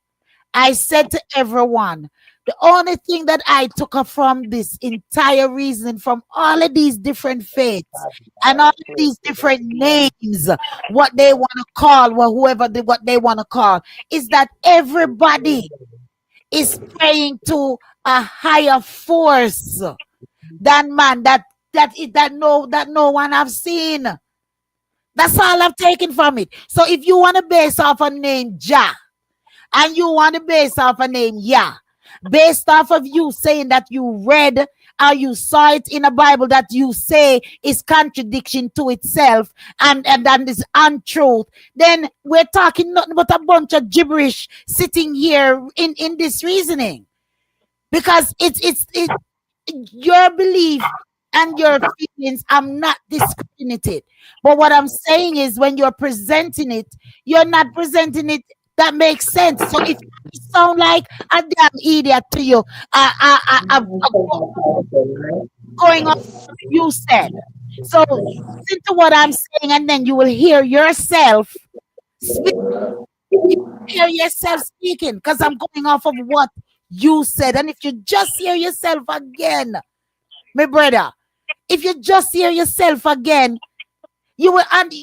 I said to everyone, the only thing that I took from this entire reason from all of these different faiths and all of these different names, what they want to call, or what they want to call, is that everybody is praying to a higher force than man that no one have seen. That's all I've taken from it. So if you want to base off a name Jah, and you want to base off a name, based off of you saying that you read or you saw it in a Bible that you say is contradiction to itself and that is untruth, then we're talking nothing but a bunch of gibberish sitting here in this reasoning, because it's your belief and your feelings. I'm not discrediting it. But what I'm saying is when you're presenting it, you're not presenting it that makes sense. So if you sound like a damn idiot to you, going on what you said. So listen to what I'm saying, and then you will hear yourself speak. You hear yourself speaking because I'm going off of what you said. And if you just hear yourself again, my brother, if you just hear yourself again, you will, and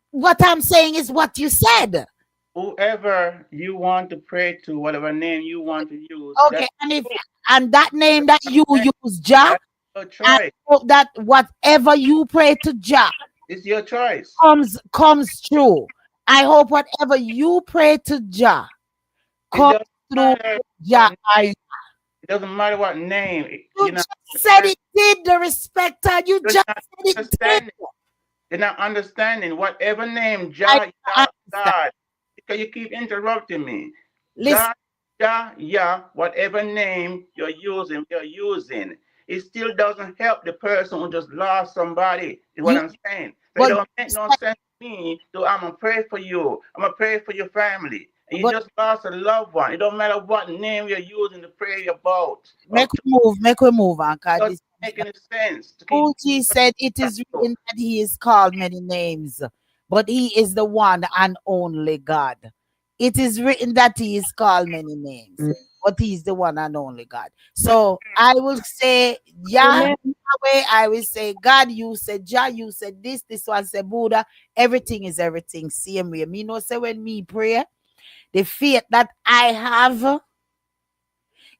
what I'm saying is what you said. Whoever you want to pray to, whatever name you want to use, Okay, and that name that you use, Jah, that's your and choice. that whatever you pray to Jah It's your choice. comes true. I hope whatever you pray to Jah It comes doesn't through matter Jah. what name. It doesn't matter what name. You just said it did, the respecter. You You're just not said it did. understanding. You're not understanding. Whatever name, I Jah, Yah, understand. God. Because you keep interrupting me. Listen, God, Jah, Yah, whatever name you're using. It still doesn't help the person who just lost somebody, is what you I'm saying. So it but don't make no sense to me to I'm gonna pray for you. I'm gonna pray for your family. And you but just lost a loved one. It don't matter what name you're using to pray about. Or make we move on, it cause doesn't this make any sense to keep Fuji said it is written that he is called many names, but he is the one and only God. It is written that he is called many names, but he is the one and only God. So I will say Amen. Yahweh, I will say God, you said Jah, you said this one said Buddha. Everything is everything. Same way. Me know say when me pray, the faith that I have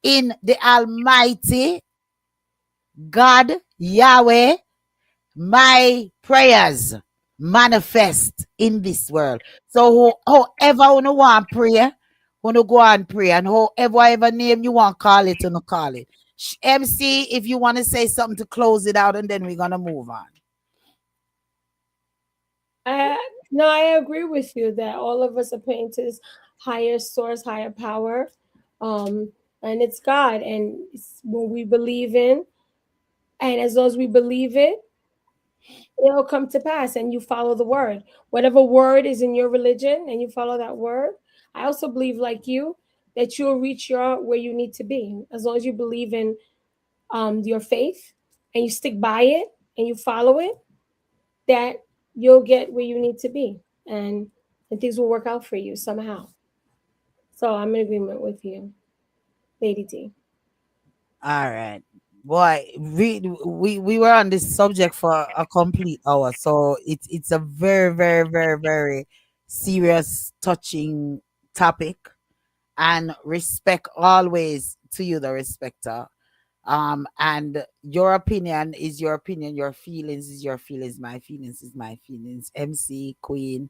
in the Almighty God, Yahweh, my prayers manifest in this world. So however you want prayer, when you go and pray, and however name you want call it, you call it. MC, if you want to say something to close it out, and then we're gonna move on. No, I agree with you that all of us are praying to this higher source, higher power, um, and it's God. And it's what we believe in, and as long as we believe it, it'll come to pass. And you follow the word, whatever word is in your religion, and you follow that word. I also believe, like you, that you'll reach your where you need to be as long as you believe in your faith and you stick by it and you follow it. That you'll get where you need to be, and things will work out for you somehow. So I'm in agreement with you, Lady T. All right. Boy, we were on this subject for a complete hour. So it's a very, very, very, very serious, touching topic. And respect always to you, the respecter. And your opinion is your opinion, your feelings is your feelings, my feelings is my feelings. MC, Queen,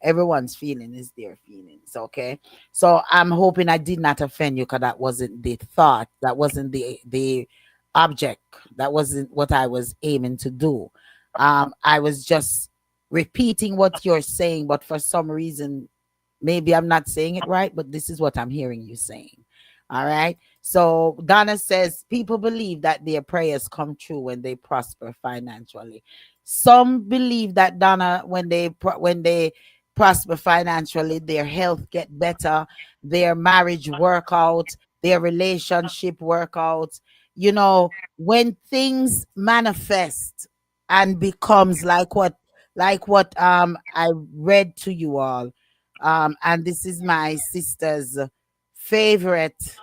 everyone's feeling is their feelings. Okay, so I'm hoping I did not offend you, because that wasn't the thought, that wasn't the object, that wasn't what I was aiming to do. I was just repeating what you're saying, but for some reason, maybe I'm not saying it right, but this is what I'm hearing you saying. All right. So Donna says people believe that their prayers come true when they prosper financially. Some believe that, Donna, when they prosper financially, their health get better, their marriage work out, their relationship work out. When things manifest and becomes like what I read to you all. And this is my sister's favorite,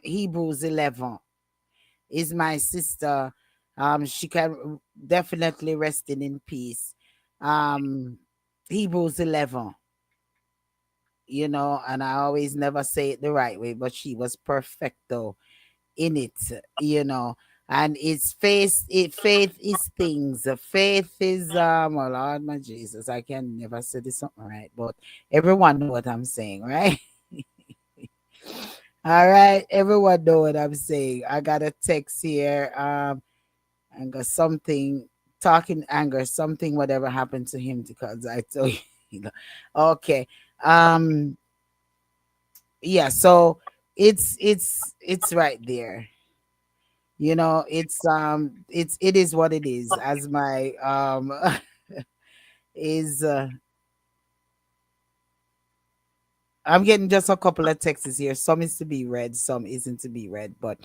Hebrews 11 is my sister. She can definitely resting in peace. Um, Hebrews 11, and I always never say it the right way, but she was perfecto in it, and it's faith is things. Faith is oh Lord my Jesus, I can never say this something right, but everyone know what I'm saying, right? All right, everyone know what I'm saying. I got a text here. Anger something, talking anger something, whatever happened to him, because I told you, okay. Yeah, so it's right there. It is what it is, as my is I'm getting just a couple of texts here. Some is to be read, some isn't to be read. But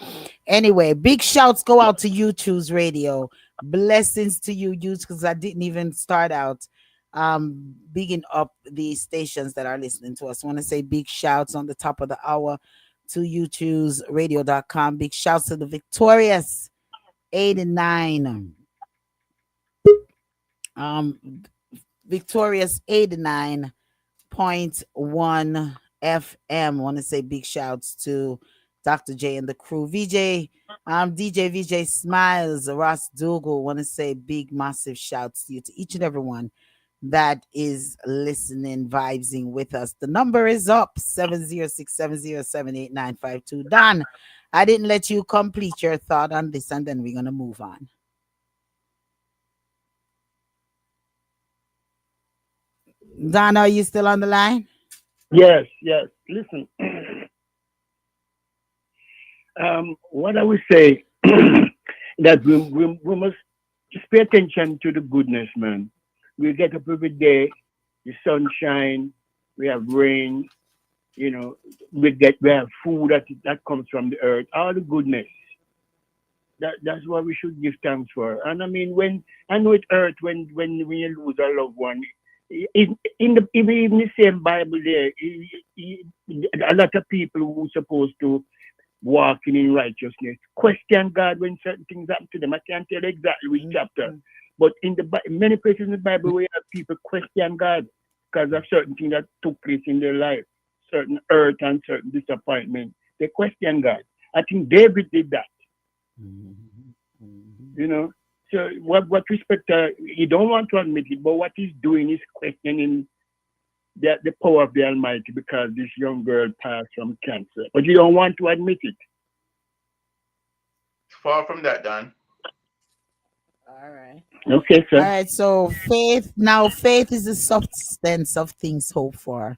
anyway, big shouts go out to you, Choose Radio. Blessings to you, youth, because I didn't even start out bigging up the stations that are listening to us. I want to say big shouts on the top of the hour to YouTube'sradio.com. Big shouts to the Victorious 89. Victorious 89.1 FM. Want to say big shouts to Dr. J and the crew. VJ, DJ VJ Smiles, Ross Dougal. Want to say big, massive shouts to you, to each and every one that is listening, vibesing with us. The number is up 706-707-8952. Don, I didn't let you complete your thought on this, and then we're going to move on. Don, are you still on the line? Yes, yes. Listen, what I would say that we must just pay attention to the goodness, man. We get up every day, the sunshine, we have rain, we have food that comes from the earth, all the goodness. That's what we should give thanks for. And I mean, when I know it hurt when you lose a loved one. Even the same Bible there, a lot of people who supposed to walking in righteousness question God when certain things happen to them. I can't tell exactly which chapter, but in many places in the Bible where you have people question God because of certain things that took place in their life, certain hurt and certain disappointment. They question God. I think David did that. you know. So what respect he don't want to admit it, but what he's doing is questioning the power of the Almighty because this young girl passed from cancer. But you don't want to admit it. Far from that, Don. All right. Okay, All sir. right. So faith, now faith is the substance of things hoped for,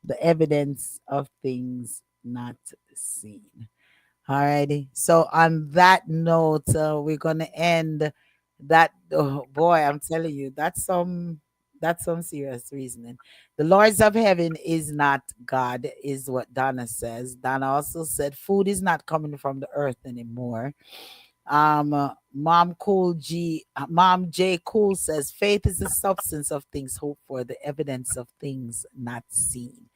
the evidence of things not seen. Alrighty. So on that note, we're gonna end that. Oh boy, I'm telling you, that's some serious reasoning. The Lords of Heaven is not God, is what Donna says. Donna also said food is not coming from the earth anymore. Mom J Cool says faith is the substance of things hoped for, the evidence of things not seen.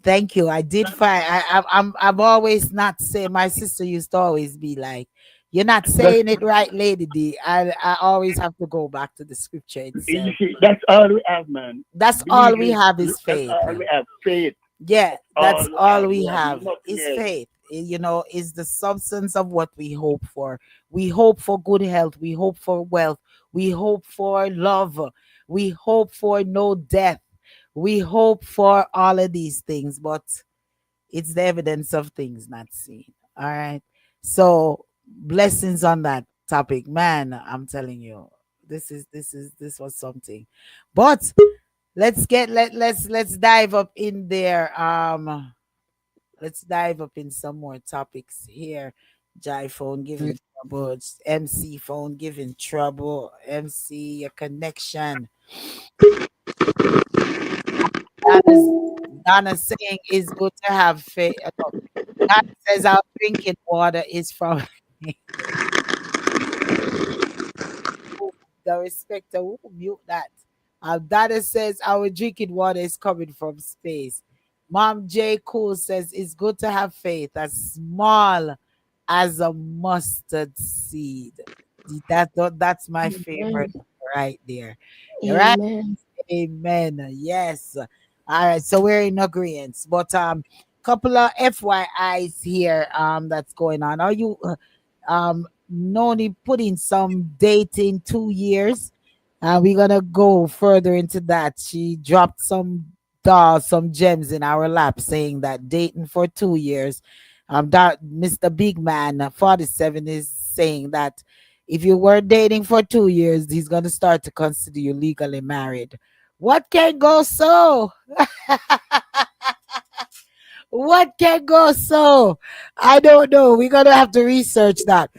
Thank you. I did find. I'm always not saying. My sister used to always be like, "You're not That's saying it right, Lady D." I always have to go back to the scripture you itself. see, that's all we have, man. That's all we Believing, have is that's faith. all we have. Faith. Yeah, All that's we all have. we We have have nothing is else. faith. You know, is the substance of what we hope for. We hope for good health. We hope for wealth. We hope for love. We hope for no death. We hope for all of these things, but it's the evidence of things not seen. All right. So blessings on that topic, man. I'm telling you, this was something. But let's dive up in there. Let's dive up in some more topics here. Jai phone giving trouble. MC phone giving trouble. MC your connection. Donna's Donna's saying it's good to have faith. No, Donna says our drinking water is from the respecter. Ooh, mute that. Donna says our drinking water is coming from space. Mom J. Cool says it's good to have faith as small as a mustard seed. That's my favorite Amen. right there. All right. Amen. Amen. Yes. All right. So we're in agreement. But couple of FYIs here that's going on. Are you Noni putting some dating 2 years? We're gonna go further into that. She dropped some dolls, some gems in our lap, saying that dating for 2 years. That Mr. Big Man 47 is saying that if you were dating for 2 years, he's gonna start to consider you legally married. What can go so? What can go so? I don't know. We're gonna have to research that.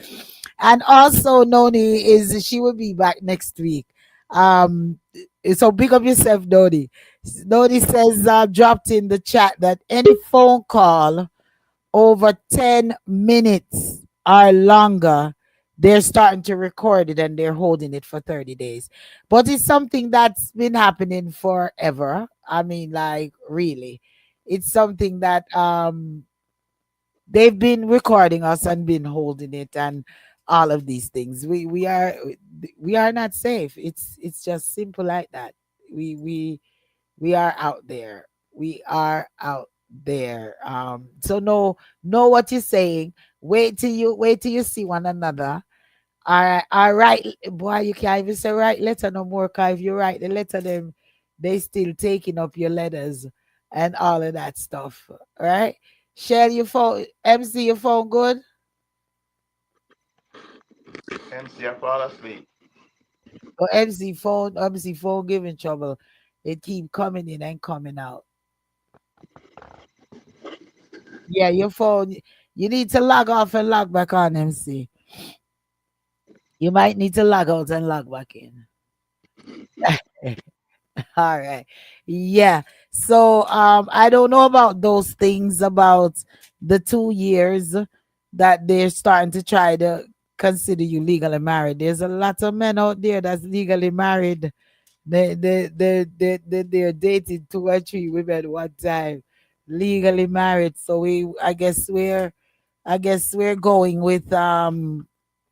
And also, Noni is she will be back next week. Um, so big up yourself, Noni. Noni says dropped in the chat that any phone call over 10 minutes or longer, they're starting to record it and they're holding it for 30 days. But it's something that's been happening forever. I mean, like, really. It's something that they've been recording us and been holding it and all of these things. We are not safe. It's just simple like that. We we we are out there. We are out there. So know what you're saying. Wait till you see one another. All right, boy, you can't even say right letter no more. Cause if you write the letter, them they still taking up your letters and all of that stuff. All right. Share your phone. MC, your phone good? MC, I fall asleep. Or MC phone giving trouble. It keep coming in and coming out. Yeah, your phone. You need to log off and log back on, MC. You might need to log out and log back in. All right. Yeah. So I don't know about those things about the 2 years that they're starting to try to consider you legally married. There's a lot of men out there that's legally married. They're dating 2 or 3 women at one time, legally married. So I guess we're going with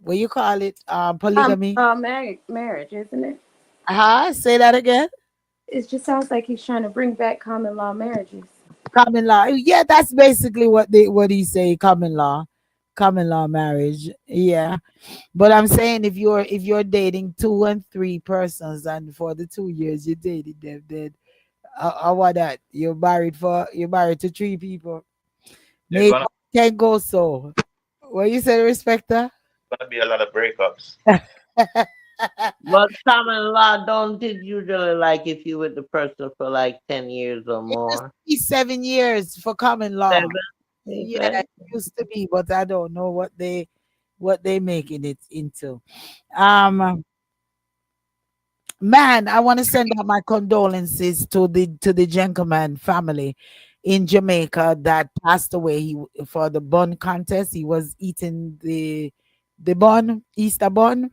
what you call it? Polygamy. Marriage, isn't it? Say that again. It just sounds like he's trying to bring back common law marriages. Common law. Yeah, that's basically what he's saying. Common law. common law marriage. Yeah. But I'm saying if you're dating two and three persons and for the 2 years you dated them, then how about that? You're married to three people. There's Maybe can't go so. What you said, Respecter? gonna be a lot of breakups. But common law don't it usually like if you with the person for like 10 years or It used more? to be 7 years for common law. 7, you Yeah, say? it used to be, but I don't know what they making it into. Mhm. Man, I want to send out my condolences to the gentleman family in Jamaica that passed away. For the bun contest, he was eating the bun, Easter bun.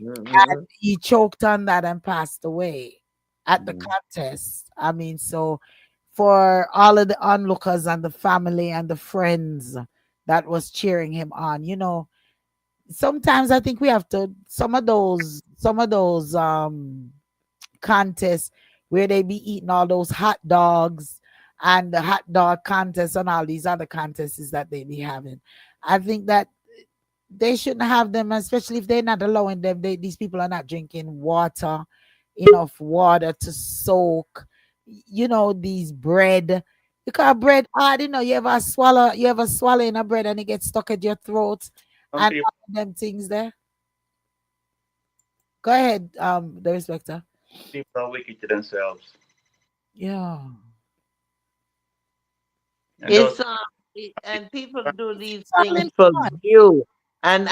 Mhm. He choked on that and passed away at the Mhm. contest. I mean, so for all of the onlookers and the family and the friends that was cheering him on, sometimes I think we have to some of those contests where they be eating all those hot dogs and the hot dog contests and all these other contests that they be having. I think that they shouldn't have them, especially if they're not allowing them. These people are not drinking water, enough water to soak. These bread. Because bread hard, you ever swallow in a bread and it gets stuck at your throat Some and people, all of them things there. Go ahead, the respecter. people are wicked to themselves, Yeah. and those It's and people do these It's all things in for fun. view, and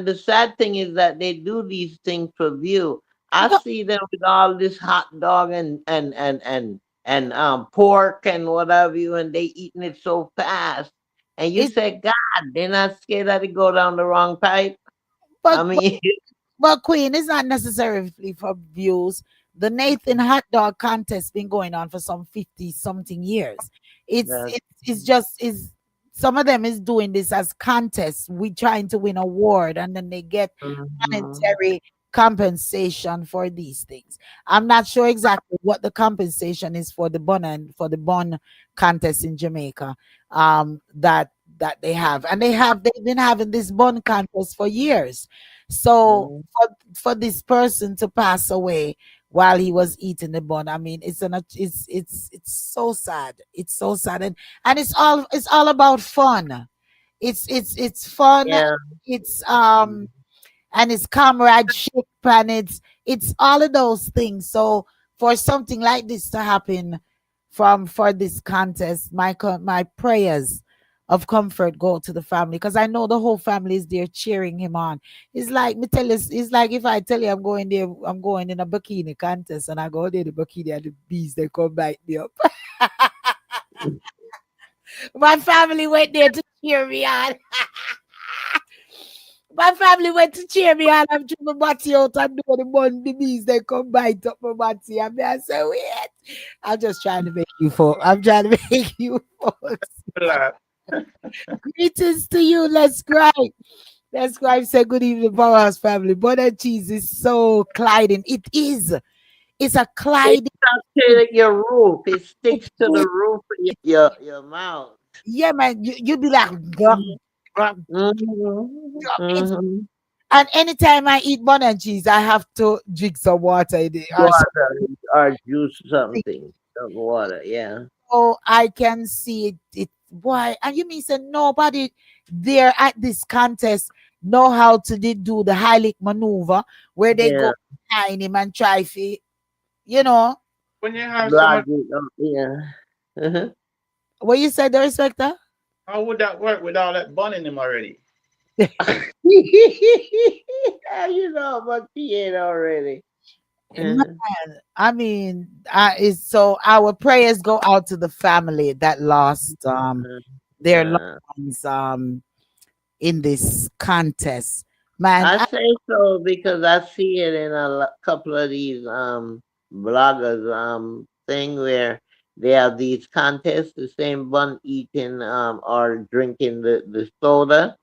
the sad thing is that they do these things for view. I Because see them with all this hot dog and pork and whatever you, and they eating it so fast, and you it's say, God, they're not scared that it go down the wrong pipe. but I mean, Well, Queen, it's not necessarily for views. The Nathan hot dog contest been going on for some 50 something years. It's that's, it's it's just is some of them is doing this as contests. We trying to win award and then they get mhm. monetary compensation for these things. I'm not sure exactly what the compensation is for the bun contest in Jamaica. That they have. And they've been having this bun contest for years. So Mhm. for this person to pass away while he was eating the bun, I mean, it's so sad. It's so sad, and it's all about fun. It's fun. Yeah, It's and it's comradeship and it's all of those things. So for something like this to happen for this contest, my prayers of comfort go to the family because I know the whole family is there cheering him on. It's like me tell you, it's like if I tell you I'm going there, I'm going in a bikini contest and I go there the bikini and the bees they come bite me up. My family went there to cheer me on. My family went to cheer me on. I'm trying my body out and do the bun, the bees, they come bite up my body. And me, I say, wait. I'm just trying to make you folks. I'm trying to make you folks. laugh. Greetings to you. Let's cry. Let's cry. Say good evening, Powerhouse family. Butter and cheese is so gliding. It is. It's a it's gliding. not to your roof. It It sticks to the is. roof of It is. your mouth. Yeah, man. You be like, "Grr, grr, Mhm, grr." mhm. And anytime I eat bun and cheese, I have to drink some water in it or Water or juice something. Some water, yeah. so I can see it. Why? And you mean say nobody there at this contest know how to do the Heilig maneuver where they Yeah. go behind him and try to, you know, When you have Blood someone, it up, yeah. Uh-huh. what you said, the respecter? how would that work with all that bun in him already? You know about PA already. Man, Uh-huh. I mean, it's so our prayers go out to the family that lost their loved Yeah. ones in this contest. Man, I say so because I see it in couple of these bloggers thing where they have these contests, the same bun eating or drinking the soda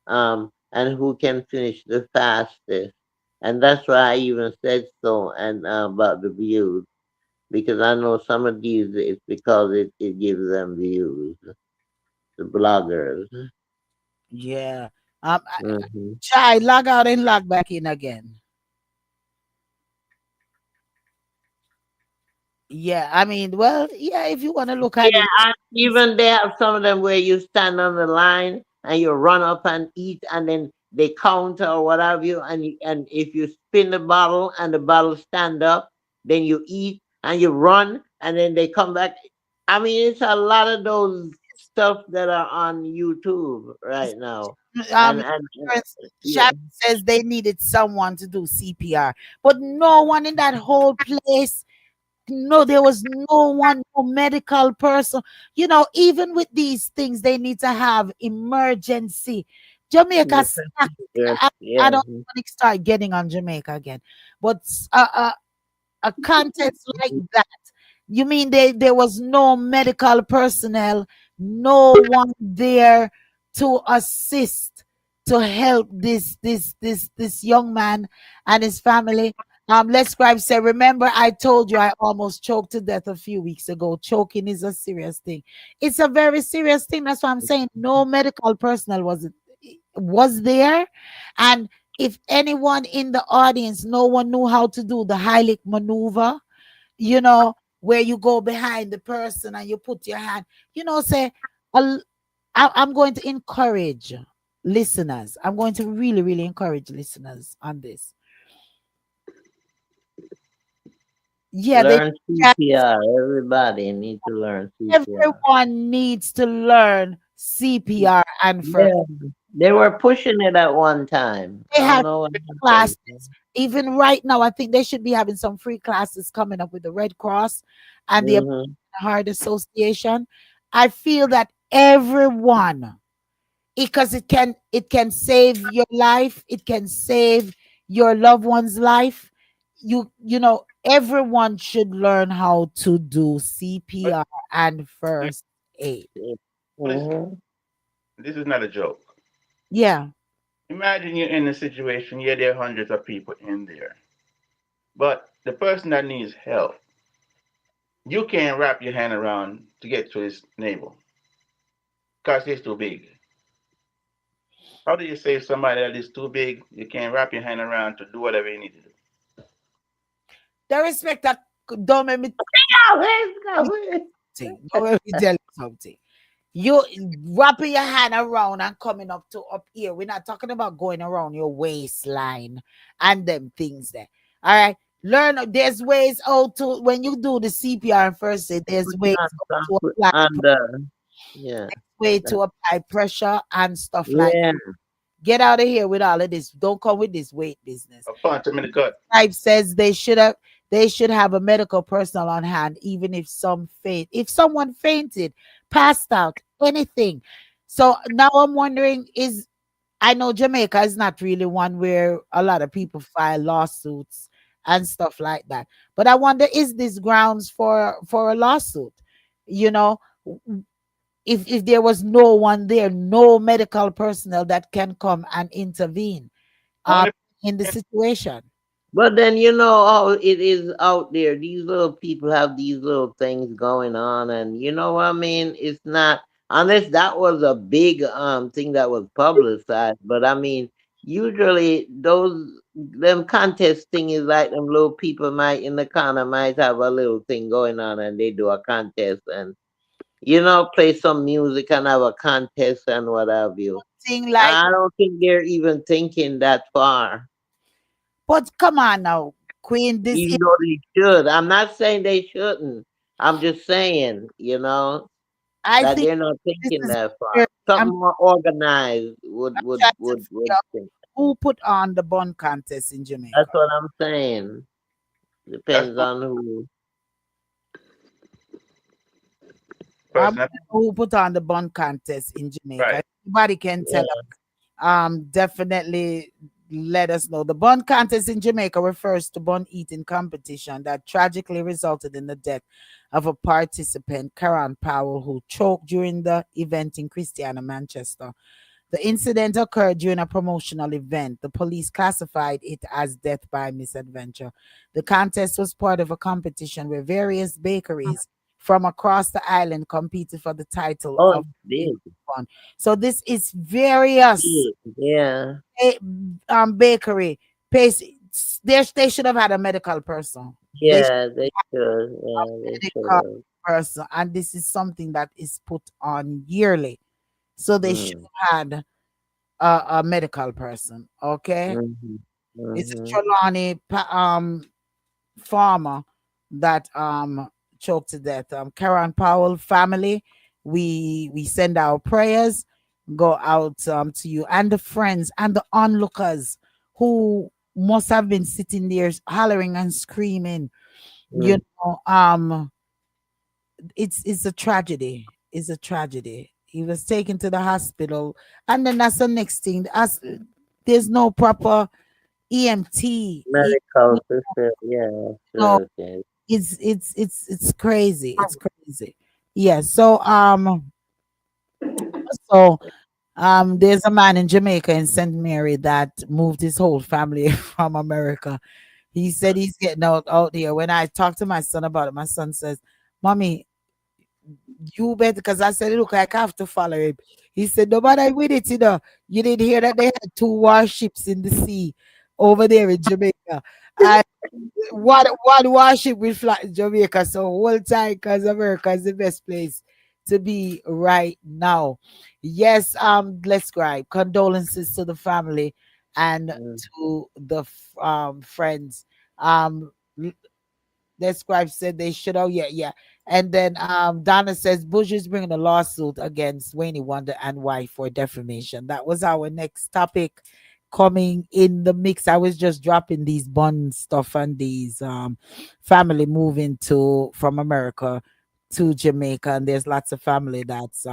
and who can finish the fastest. And that's why I even said so and about the views because I know some of these it's because it gives them views, the bloggers. Yeah. Mhm. Try log out and log back in again. Yeah, I mean, well, yeah, if you want to look at Yeah, it, even they have some of them where you stand on the line and you run up and eat, and then they count or what have you, and if you spin the bottle and the bottle stand up, then you eat and you run, and then they come back. I mean, it's a lot of those stuff that are on YouTube right now, um, and yeah, Sharon says they needed someone to do CPR, but no one in that whole place. No, there was no one, no medical person. Even with these things, they need to have emergency. Jamaica, yes, I yeah, don't want to start getting on Jamaica again, but a contest like that, you mean there was no medical personnel, no one there to assist, to help this young man and his family? Les Scribe said, remember I told you I almost choked to death a few weeks ago. Choking is a serious thing. It's a very serious thing. That's why I'm saying no medical personnel was there. And if anyone in the audience, no one knew how to do the Heimlich maneuver, where you go behind the person and you put your hand, say, a- I'm going to encourage listeners. I'm going to really, really encourage listeners on this. Yeah, learn CPR. Everybody need to learn CPR. everyone needs to learn CPR and first. Yeah, they were pushing it at one time. I They don't have know what classes. happened. Even right now, I think they should be having some free classes coming up with the Red Cross and the Hmm. Heart Association. I feel that everyone, because it can save your life, it can save your loved one's life. Everyone should learn how to do But CPR and this, first aid. listen, Hmm. this is not a joke. Yeah. Imagine you're in a situation, yeah, there are hundreds of people in there, but the person that needs help, you can't wrap your hand around to get to his navel because he's too big. How do you save somebody that is too big? You can't wrap your hand around to do whatever you need to do. The respect that don't make me think. Don't make me tell you something. You wrapping your hand around and coming up here. We're not talking about going around your waistline and them things there. All right. Learn there's ways out to when you do the CPR and first aid, there's ways to apply And yeah, way to apply pressure and stuff like yeah. get out of here with all of this. Don't come with this weight business. A punch him in the gut. Type says they should have a medical personnel on hand, even if someone fainted, passed out, anything. So now I'm wondering, I know Jamaica is not really one where a lot of people file lawsuits and stuff like that. But I wonder, is this grounds for a lawsuit? You know, if there was no one there, no medical personnel that can come and intervene um Only in the situation. But then you know how it is out there. These little people have these little things going on, and you know what I mean. It's not unless that was a big thing that was publicized. But I mean, usually those them contest thing is like them little people might in the corner might have a little thing going on, and they do a contest and play some music and have a contest and what have you. Thing like, I don't think they're even thinking that far. but come on now, Queen, this is, Even though they should. I'm not saying they shouldn't. I'm just saying, I that think they're not this thinking is that far. very, Something more organized would I'm would trying to would figure would out think. who put on the bun contest in That's Jamaica. what I'm saying. that's Depends the on who. I'm person that who put on the bun contest in Jamaica. right. Anybody can tell Yeah. us. Definitely let us know. The bun contest in Jamaica refers to bun eating competition that tragically resulted in the death of a participant, Karan Powell, who choked during the event in Christiana, Manchester. The incident occurred during a promotional event. The police classified it as death by misadventure. The contest was part of a competition where various bakeries from across the island competed for the title Oh, of big, one. So this is various big. Yeah. a- bakery pastry. They should have had a medical person. They should Yeah, they should. have Yeah, they a should medical have. person, and this is something that is put on yearly. So they should Mm. have had a medical person. Okay, Mm-hmm. it's a Mm-hmm. Trelawney farmer that choked to death. Karen Powell family, we send our prayers go out to you and the friends and the onlookers who must have been sitting there hollering and screaming. You Mm. know, it's a tragedy. It's a tragedy. He was taken to the hospital, and then that's the next thing. As there's no proper EMT. Medical system. Yeah, No, absolutely. it's crazy. It's crazy. Yeah. So there's a man in Jamaica in St. Mary that moved his whole family from America. He said he's getting out here. When I talked to my son about it, my son says, "Mommy, you better," because I said, "Look, I have to follow him." He said, "No matter with it, you know, you didn't hear that they had two warships in the sea over there in Jamaica. And one warship will fly in Jamaica. So whole time because America is the best place to be right now." Yes, let's cry. Condolences to the family and Mm. to the friends. Um the scribe said they should. Oh yeah, yeah. And then Donna says Bush is bringing a lawsuit against Wayne Wonder and wife for defamation. That was our next topic coming in the mix. I was just dropping these bun stuff and these family moving to from America to Jamaica, and there's lots of family that's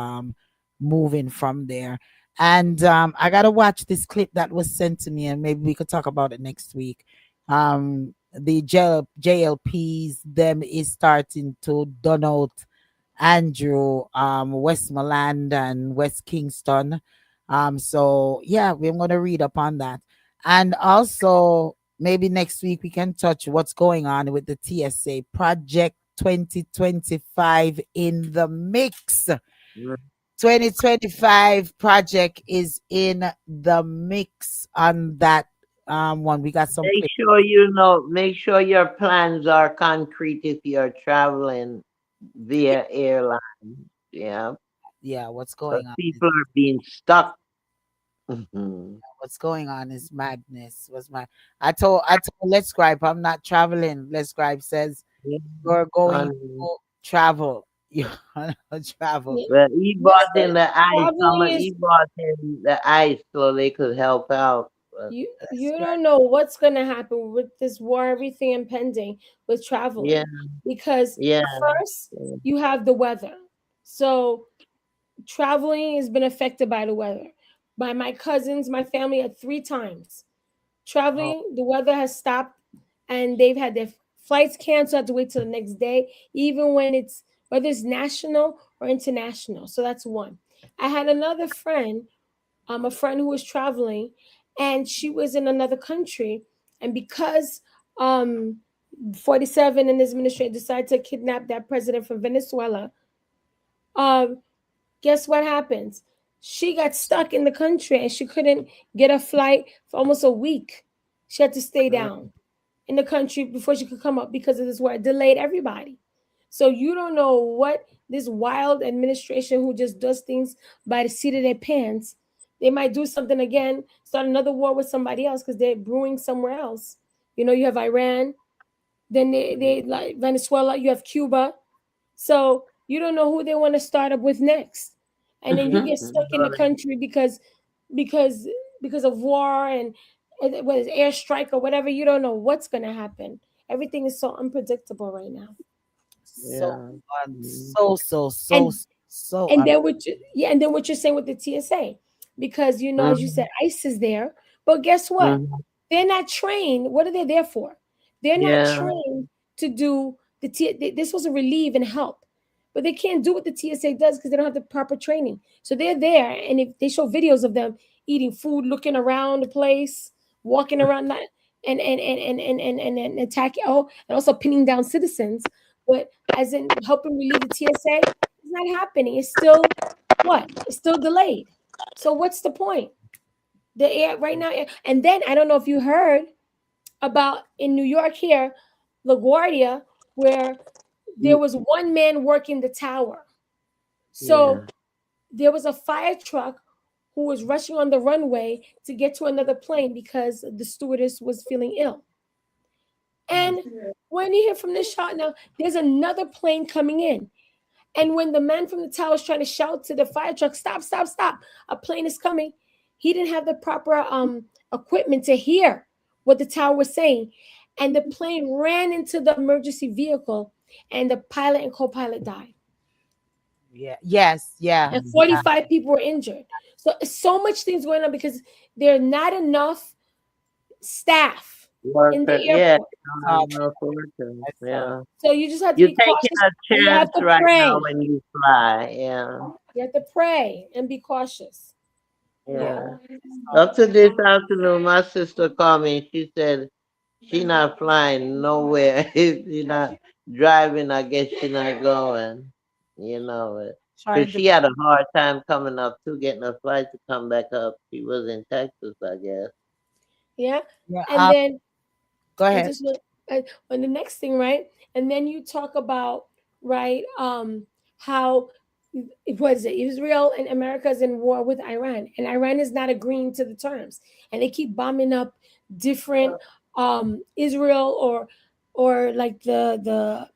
moving from there. And I gotta watch this clip that was sent to me, and maybe we could talk about it next week. The JLPs them is starting to done out Andrew, Westmoreland and West Kingston. So yeah, we're gonna read up on that. And also maybe next week we can touch what's going on with the TSA Project 2025 in the mix. Mm. 2025 project is in the mix on that one. We got some Make clips. sure you know. Make sure your plans are concrete if you're traveling via airline. Yeah, Yeah, what's because going on? people are being stuck. Mhm. What's going on is madness. Was my I told Let's Scribe I'm not traveling. Let's Scribe says Yeah, you're going honey. to travel. You're gonna travel. Yeah. Well, he bought Listen, in the ice. traveling He is bought in the ice so they could help out. But Let's you Scribe. don't know what's gonna happen with this war, everything impending with yeah, traveling. Because yeah. first you have the weather. So traveling has been affected by the weather. By my cousins, my family at 3 times. Oh, Traveling, the weather has stopped and they've had their flights canceled, have to wait till the next day, even when it's whether it's national or international. So that's one. I had another friend, a friend who was traveling and she was in another country. And because 47 and his administration decided to kidnap that president from Venezuela, um, guess what happens? She got stuck in the country and she couldn't get a flight for almost a week. She had to stay Mm. down in the country before she could come up because of this war. It delayed everybody. So you don't know what this wild administration who just does things by the seat of their pants. They might do something again, start another war with somebody else because they're brewing somewhere else. You know, you have Iran, then they like Venezuela, you have Cuba. So you don't know who they want to start up with next. And then you get stuck in the Honey. country because because of war and whether it's airstrike or whatever, you don't know what's gonna happen. Everything is so unpredictable right now. so Yeah. Mm. so And so and then what you, yeah, and then what you're saying with the TSA, because you know, as you Mhm. said, ICE is there, but guess what? Mhm. They're not trained. What are they there for? They're not Yeah. trained to do they're supposed to relieve and help, but they can't do what the TSA does because they don't have the proper training. So they're there, and if they show videos of them eating food, looking around the place, walking around, not and attacking, oh, and also pinning down citizens. but as in helping relieve the TSA, it's not happening. It's still what? It's still delayed. So what's the point? The air right now, and then I don't know if you heard about in New York here, LaGuardia, where there was one man working the tower. Yeah. So there was a fire truck who was rushing on the runway to get to another plane because the stewardess was feeling ill. And when you hear from this shot now, there's another plane coming in. And when the man from the tower is trying to shout to the fire truck, stop, stop, stop, a plane is coming, he didn't have the proper equipment to hear what the tower was saying. And the plane ran into the emergency vehicle, and the pilot and co-pilot died. Yeah. Yes. Yeah. And 45 people were injured. So much things going on because there are not enough staff in Worker, the yeah, airport. no workers, yeah. So you just have to You're be taking cautious, a and you chance have to right now pray. when you fly, yeah, You have to pray and be cautious. Yeah. yeah. Up to this afternoon, my sister called me. She said she not flying nowhere. If she not driving, I guess she not going. You know, because Trying to. she had a hard time coming up to getting a flight to come back up. She was in Texas, I guess. Yeah. Yeah. And then Go I ahead. just want on the next thing, right? And then you talk about right how what is it? Israel and America is in war with Iran, and Iran is not agreeing to the terms, and they keep bombing up different Israel or like the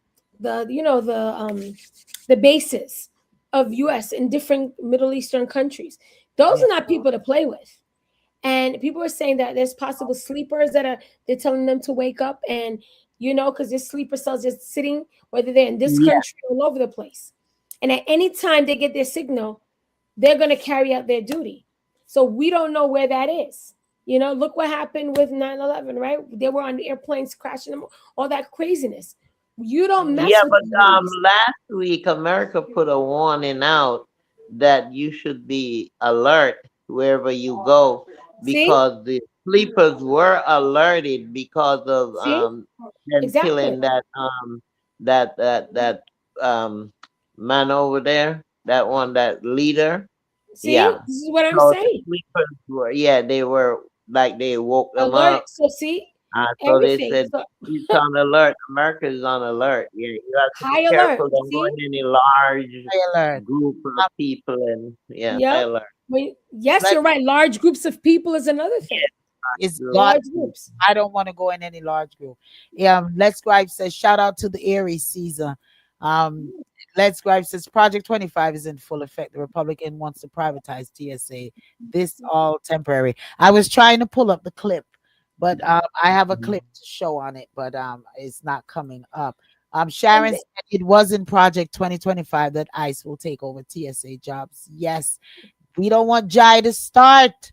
the bases of US in different Middle Eastern countries. Those Yeah. are not people to play with. And people are saying that there's possible sleepers that are they're telling them to wake up, and because there's sleeper cells just sitting, whether they're in this Yeah, country all over the place. And at any time they get their signal, they're going to carry out their duty. So we don't know where that is. Look what happened with 9/11, right? They were on airplanes crashing them, all that craziness. You don't yeah, mess with but the Middle East. last week America put a warning out that you should be alert wherever you go See? because the sleepers were alerted because of See? them Exactly. killing that um man over there, that one, that leader. See? Yeah. This is what I'm So the saying. sleepers were, yeah, they were like they woke them Alert. up. So see So they everything. said So it's on alert. America is on alert. Yeah, you have to be high alert. careful. Don't go See? in any large High alert. group of people, and yeah, high Yep. alert. Yes, Let you're right. Large groups of people is another thing. It's Group God. of Large people. groups. I don't want to go in any large group. Let's Gripe says shout out to the Aries season. Um, Let's Gripe says Project 25 is in full effect. The Republican wants to privatize TSA. This all temporary. I was trying to pull up the clip, but I have a clip to show on it, but it's not coming up. And Sharon said it was in Project 2025 that ICE will take over TSA jobs. Yes, we don't want Jai to start.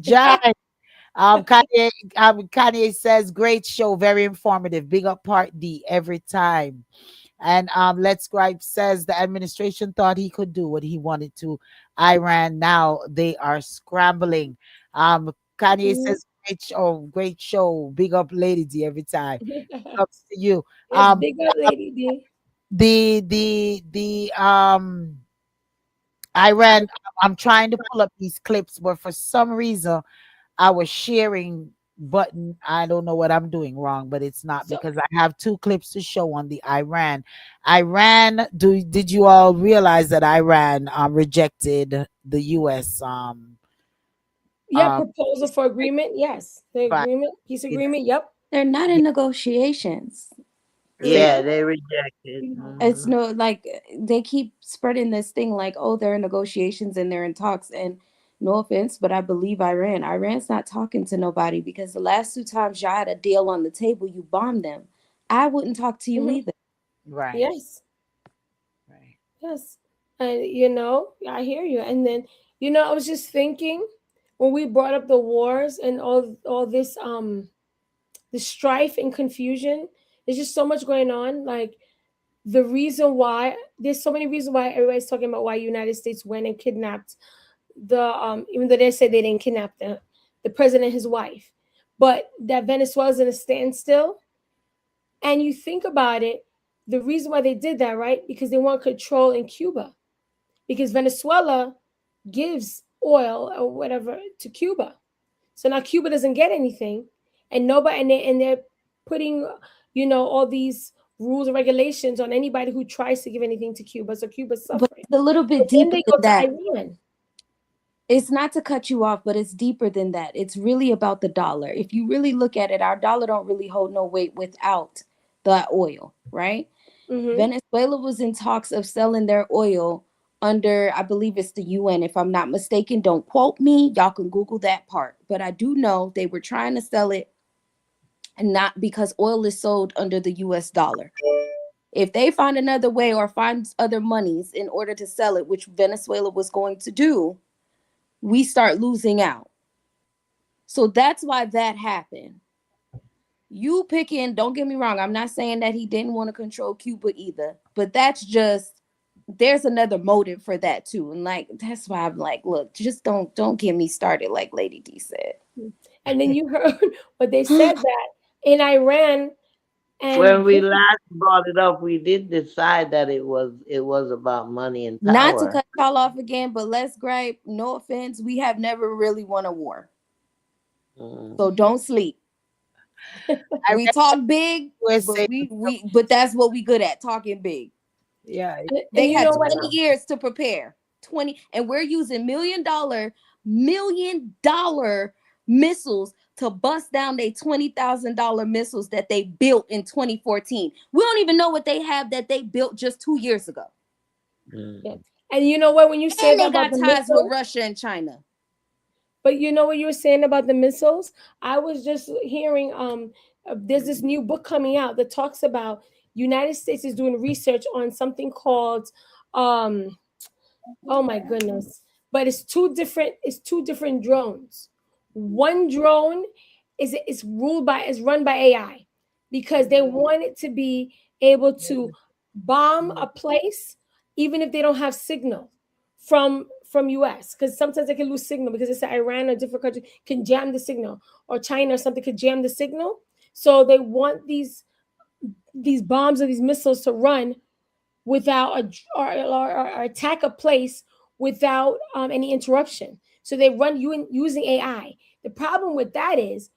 Jai. Kanye says, great show, very informative. Big up Part D every time. And Let's Gripe says the administration thought he could do what he wanted to Iran. Now they are scrambling. Kanye Mhm. says, great show. Big up Lady D every time. Up to you. Yes, Um, big up, Lady D. the Iran. I'm trying to pull up these clips, but for some reason our sharing button, I don't know what I'm doing wrong, but it's not So because I have two clips to show on the Iran. Did you all realize that Iran rejected the US yeah, um proposal for agreement. Yes, the right, agreement, peace agreement. Yep. They're not in negotiations. say See? Yeah, they rejected. It's no like they keep spreading this thing like, oh, they're in negotiations and they're in talks. And no offense, but I believe Iran. Iran's not talking to nobody because the last two times y'all had a deal on the table, you bombed them. I wouldn't talk to you Mhm. either. right, Yes. right. Yes. And I hear you. And then, I was just thinking when we brought up the wars and all this the strife and confusion, there's just so much going on. Like the reason why there's so many reasons why everybody's talking about why United States went and kidnapped the even though they said they didn't kidnap the president and his wife, but that Venezuela's in a standstill. And you think about it, the reason why they did that, right? Because they want control in Cuba. Because Venezuela gives oil or whatever to Cuba. So now Cuba doesn't get anything, and nobody, and they're putting, all these rules and regulations on anybody who tries to give anything to Cuba. So Cuba's But suffering. it's a little But bit then deeper they than go to that. Iran. It's not to cut you off, but it's deeper than that. It's really about the dollar. If you really look at it, our dollar don't really hold no weight without the oil, right? Mm-hmm. Venezuela was in talks of selling their oil under, I believe it's the UN, if I'm not mistaken. Don't quote me. Y'all can Google that part. But I do know they were trying to sell it, and not because oil is sold under the US dollar. If they find another way or find other monies in order to sell it, which Venezuela was going to do, we start losing out. So that's why that happened. You picking, don't get me wrong, I'm not saying that he didn't want to control Cuba either, but that's just, there's another motive for that too. And like, that's why I'm like, look, just don't get me started, like Lady D said. And then you heard what they said that in Iran, When and we last brought it up, we did decide that it was about money and Not to power. cut y'all off again, but let's gripe. No offense, we have never really won a war. Mm. So don't sleep. I We read talk big, USA. but but that's what we good at, talking big. Yeah, and They you had know what? 20 years to prepare. 20, and we're using million dollar missiles to bust down they $20,000 missiles that they built in 2014. We don't even know what they have that they built just 2 years ago. Mm. Yeah. And you know what? When you say And that they about got the ties with missiles, Russia and China. but you know what you were saying about the missiles? I was just hearing there's this new book coming out that talks about United States is doing research on something called um oh my goodness. But it's two different drones. One drone is run by AI because they want it to be able to bomb a place even if they don't have signal from US, because sometimes they can lose signal because it's Iran or different country can jam the signal, or China or something could jam the signal. So they want these bombs or these missiles to run without or attack a place without any interruption. So they run using AI. The problem with that is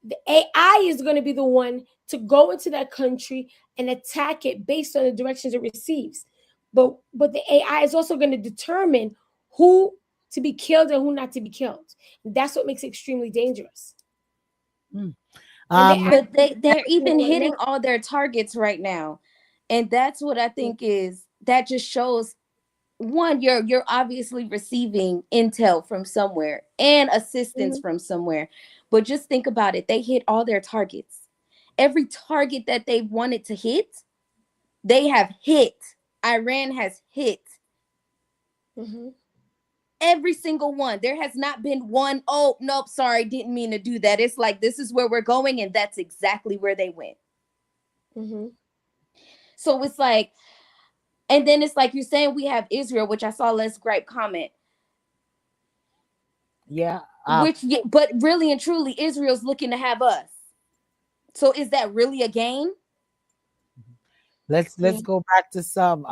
the AI is going to be the one to go into that country and attack it based on the directions it receives. But the AI is also going to determine who to be killed and who not to be killed. That's what makes it extremely dangerous. Mm. And they Um, But they're actually even right hitting now. all their targets right now. And that's what I think is, that just shows, one, you're obviously receiving intel from somewhere and assistance Mhm. from somewhere. But just think about it, they hit all their targets. Every target that they wanted to hit, they have hit. Iran has hit Mhm. every single one. There has not been one, oh nope, sorry, didn't mean to do that. It's like, this is where we're going, and that's exactly where they went. Mhm. So it's like, and then it's like you're saying, we have Israel, which I saw Les Gripe comment, yeah. which, but really and truly, Israel's looking to have us. So is that really a gain? Let's Yeah, go back to some.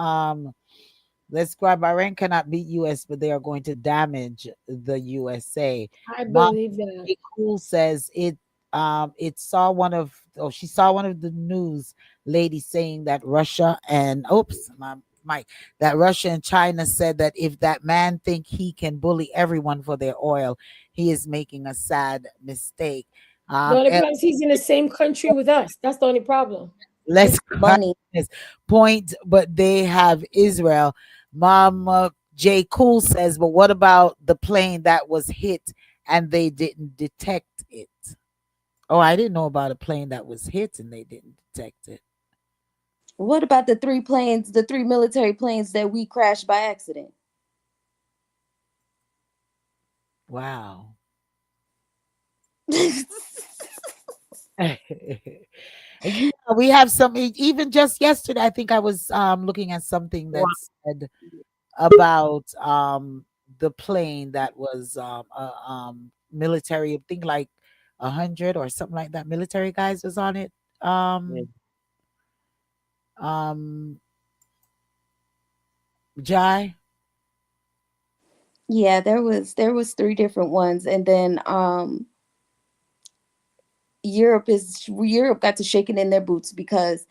Let's grab Iran cannot beat US, but they are going to damage the USA. I Mom believe that. Cool says it saw one of she saw one of the news ladies saying that Russia and oops my Mike, that Russia and China said that if that man think he can bully everyone for their oil, he is making a sad mistake. The only And problem is he's in the same country with us. That's the only problem. let's Money. this point, but they have Israel. Mama J. Cool says, but what about the plane that was hit and they didn't detect it? Oh, I didn't know about a plane that was hit and they didn't detect it. What about the three planes, the three military planes that we crashed by accident? Wow. Yeah, we have some even just yesterday. I think I was looking at something that Well, said about the plane that was military, I think like 100 or something like that. Military guys was on it. yeah. Um Jai. Yeah, there was three different ones, and then Europe got to shaking in their boots because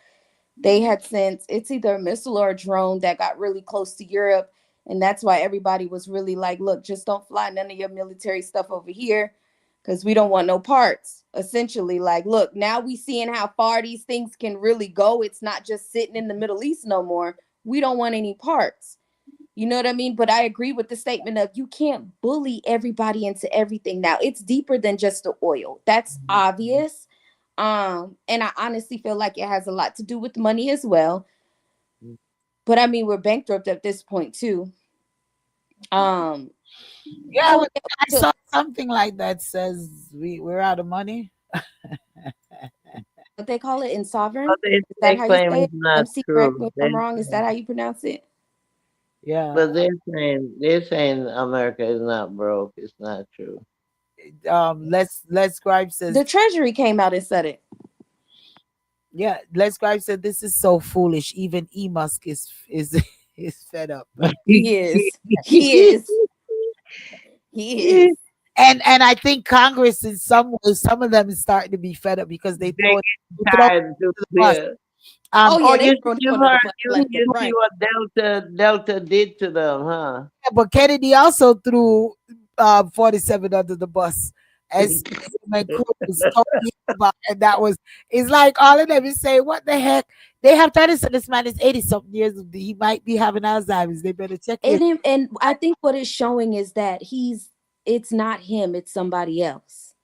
they had sent, it's either a missile or a drone that got really close to Europe, and that's why everybody was really like, look, just don't fly none of your military stuff over here because we don't want no parts. Essentially, like, look, now we seeing how far these things can really go. It's not just sitting in the Middle East no more. We don't want any parts. You know what I mean? But I agree with the statement of you can't bully everybody into everything. Now, it's deeper than just the oil. That's obvious. And I honestly feel like it has a lot to do with money as well. But I mean, we're bankrupt at this point too. Um, Yeah, oh, but I saw something like that says we're out of money. what they call it, insovereign. But Is that they how you claim say it? it's not MC, correct me true. if I'm wrong. Is that how you pronounce it? Yeah. But they're saying America is not broke. It's not true. Les Scribe says, The Treasury came out and said it. yeah, Les Scribe said this is so foolish. Even E Musk is is fed up. He is. He is. He is. And I think Congress in some ways, some of them is starting to be fed up because they They throw it tired to to the bus. clear. Oh Oh, yeah, they you thrown him you under the heard bus you left and you see right. what Delta did to them, huh? But Kennedy also threw 47 under the bus as Cruz told him about, and that was, it's like all of them is saying, what the heck? They have tried to say this man is 80 something years old. He might be having Alzheimer's. They better check it. And I think what it's showing is that it's not him, it's somebody else.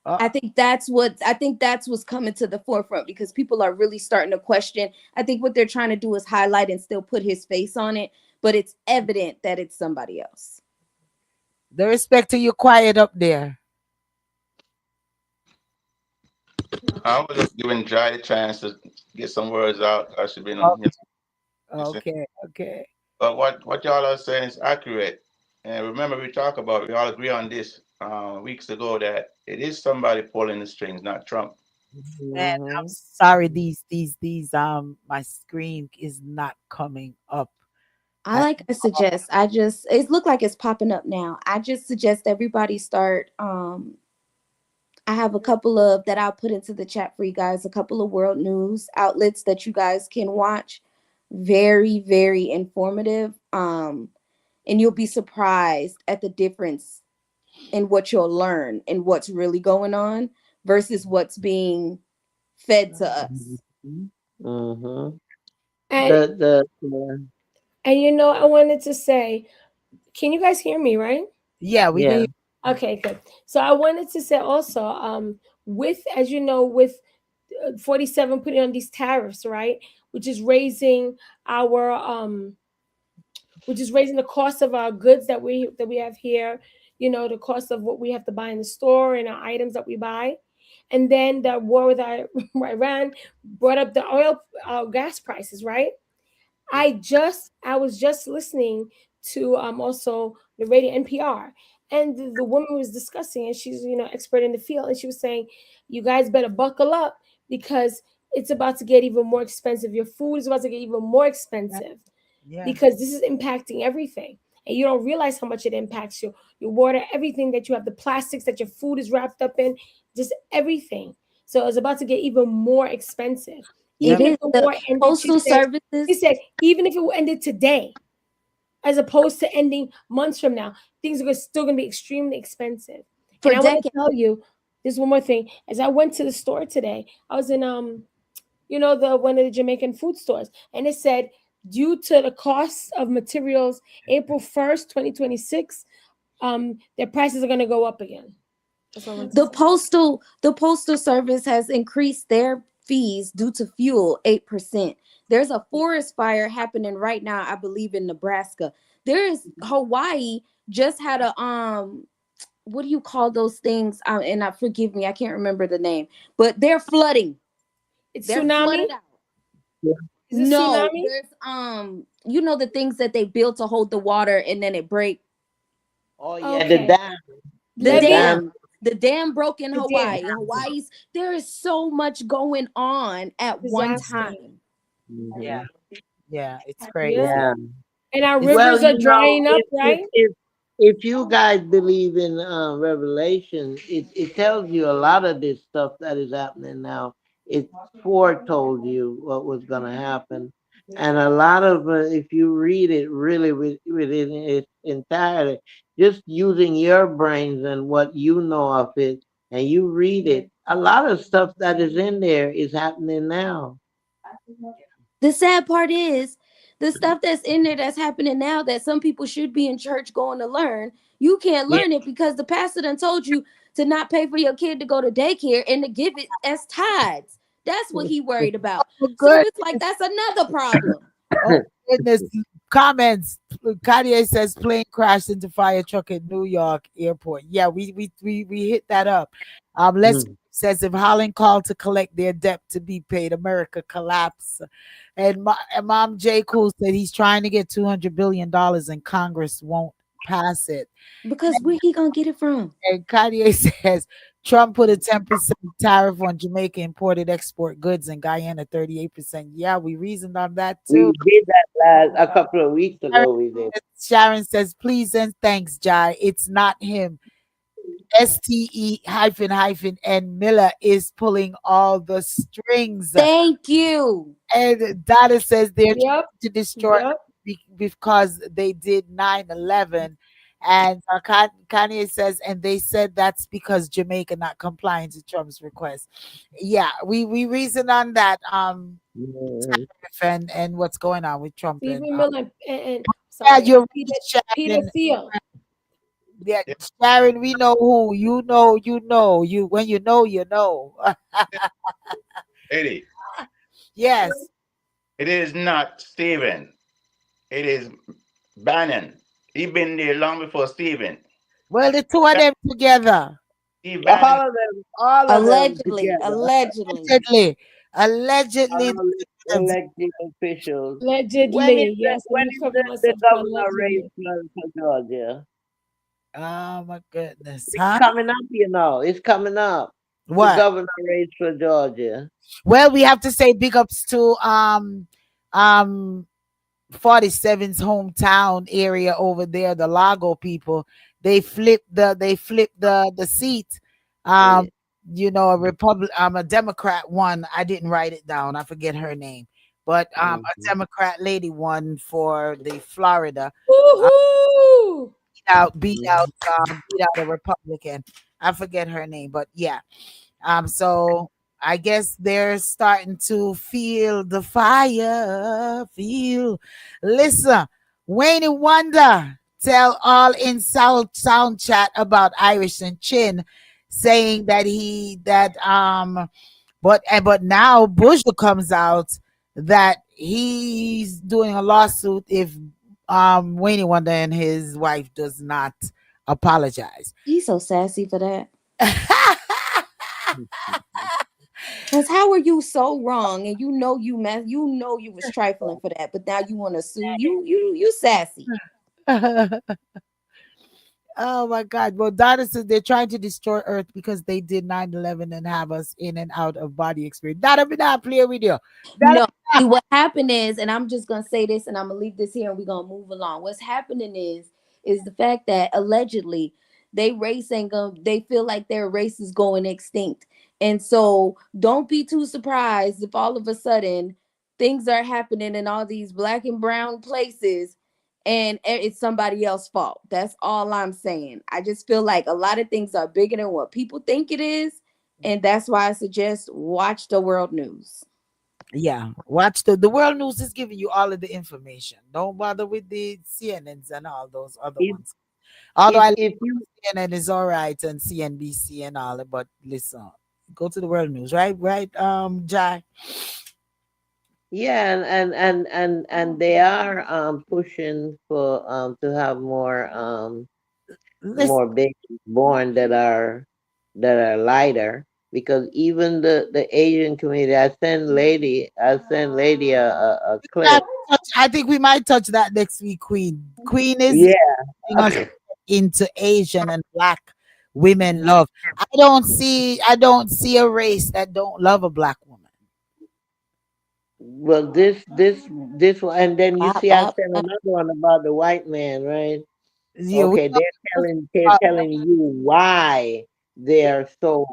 I think that's what's coming to the forefront because people are really starting to question. I think what they're trying to do is highlight and still put his face on it, but it's evident that it's somebody else. Darespecta, you're quiet up there. I was just giving Jai a chance to get some words out. I should be on here. Okay. But what y'all are saying is accurate. And remember, we all agree on this weeks ago that it is somebody pulling the strings, not Trump. Man, I'm sorry. My screen is not coming up. I suggest it look like it's popping up now. I just suggest everybody start. I have a couple of that I'll put into the chat for you guys, a couple of world news outlets that you guys can watch. Very, very informative. And you'll be surprised at the difference in what you'll learn and what's really going on versus what's being fed to us. Mm-hmm. And I wanted to say, can you guys hear me, right? Yeah, we Yeah. can. Okay, good. So I wanted to say also, with, as you know, with 47 putting on these tariffs, right, which is raising the cost of our goods that we have here, the cost of what we have to buy in the store and our items that we buy. And then the war with Iran brought up the oil, gas prices, right? I was just listening to also the radio NPR, and the woman was discussing, and she's expert in the field, and she was saying, you guys better buckle up because it's about to get even more expensive. Your food is about to get even more expensive because this is impacting everything, and you don't realize how much it impacts your water, everything that you have, the plastics that your food is wrapped up in, just everything. So it's about to get even more expensive. It Even if is the the war ended, postal she services. said, even if it ended today, as opposed to ending months from now, things are still going to be extremely expensive. For And I want to decades. tell you, this one more thing. As I went to the store today, I was in the one of the Jamaican food stores, and it said, due to the cost of materials, April 1st, 2026, their prices are going to go up again. That's what I want to say. The postal service has increased their fees due to fuel 8%. There's a forest fire happening right now, I believe, in Nebraska. Hawaii just had a what do you call those things? And forgive me, I can't remember the name, but they're flooding. They're tsunami. flooded out. Is it No, tsunami? there's the things that they build to hold the water and then it breaks. Oh yeah, Okay. the dam. The dam. The dam broke in The dam. Hawaii. Hawaii's there is so much going on at one Disaster. time. Yeah, Mhm. yeah, it's Yeah. crazy. Yeah. And our It's Well, rivers are drying up, if right? if you guys believe in Revelation, it tells you a lot of this stuff that is happening now. It foretold you what was going to happen, and a lot of if you read it really within its entirety, just using your brains and what you know of it, and you read it, a lot of stuff that is in there is happening now. The sad part is the stuff that's in there that's happening now that some people should be in church going to learn. You can't Yeah. learn it because the pastor done told you to not pay for your kid to go to daycare and to give it as tithes. That's what he worried about. oh So good. it's like that's another problem. Oh goodness. Comments. Kanye says plane crashed into fire truck at New York airport. Yeah, we hit that up. Let's says if Holland called to collect their debt to be paid, America collapse. And Mom J. Cool said he's trying to get $200 billion and Congress won't pass it. Because where he gonna get it from? And Kanye says Trump put a 10% tariff on Jamaica imported export goods and Guyana 38%. Yeah, we reasoned on that We too. did that a couple of weeks Sharon ago. We did. Sharon says, please and thanks, Jai. It's not him. STE hyphen hyphen and Miller is pulling all the strings. Thank you. And Donna says they're trying Yep. to destroy Yep. because they did 9/11. And Kanye says, and they said that's because Jamaica not complying to Trump's request. Yeah, we reason on that. Mhm. And what's going on with Trump and Stephen Miller and yeah, sorry, you're Peter Peter Sharon. Thiel. Yeah, Sharon, we know who you when you know you know. Eddie, Yes. it is not Stephen. It is Bannon. He been there long before Stephen. Well, the two of them together. Steve Bannon. All of them Allegedly. together, Allegedly. Allegedly, all elected officials. Allegedly. Yes, let When me is cover the myself for governor race allegedly. for Georgia? oh my goodness, It's huh? coming up, you know. It's coming up. The What? governor race for Georgia. Well, we have to say big ups to um 47's hometown area over there, the Lago people. They flipped the seat. Yeah. Um, a Republic a Democrat won. I didn't write it down. I forget her name. But a Mhm. Democrat lady won for the Florida. Uh, Woohoo! Mhm. beat out a Republican. I forget her name, but yeah. So I guess they're starting to feel the fire. Listen, Wayne Wonder tell all in sound chat about Irish and Chin, saying but now Bush comes out that he's doing a lawsuit if Wayne Wonder and his wife does not apologize. He's so sassy for that. Because how are you so wrong and you know you was trifling for that, but now you want to sue you sassy. Oh my God. Well, Donna says they're trying to destroy Earth because they did 9/11 and have us in and out of body experience. Donna, me not play with you. Donna, No, see what happened is, and I'm just gonna say this, and I'm gonna leave this here, and we're gonna move along. What's happening is the fact that allegedly they race ain't gonna, they feel like their race is going extinct, and so don't be too surprised if all of a sudden things are happening in all these black and brown places, and it's somebody else's fault. That's all I'm saying. I just feel like a lot of things are bigger than what people think it is, and that's why I suggest watch the world news. yeah, watch the world news is giving you all of the information. Don't bother with the CNNs and all those other If ones. Although I if you CNN is all right and CNBC and all, but listen, go to the world news, right, Jai. Yeah, and they are pushing for to have Listen, more babies born that are lighter, because even the Asian community, I send lady a clip. I think we might touch that next week. Queen is Yeah. getting us into Asian and black women love. I don't see a race that don't love a black woman. Well, this one, and then you Bop, see, I bop, said bop. another one about the white man, right? Yeah, Okay, they're telling you why they're so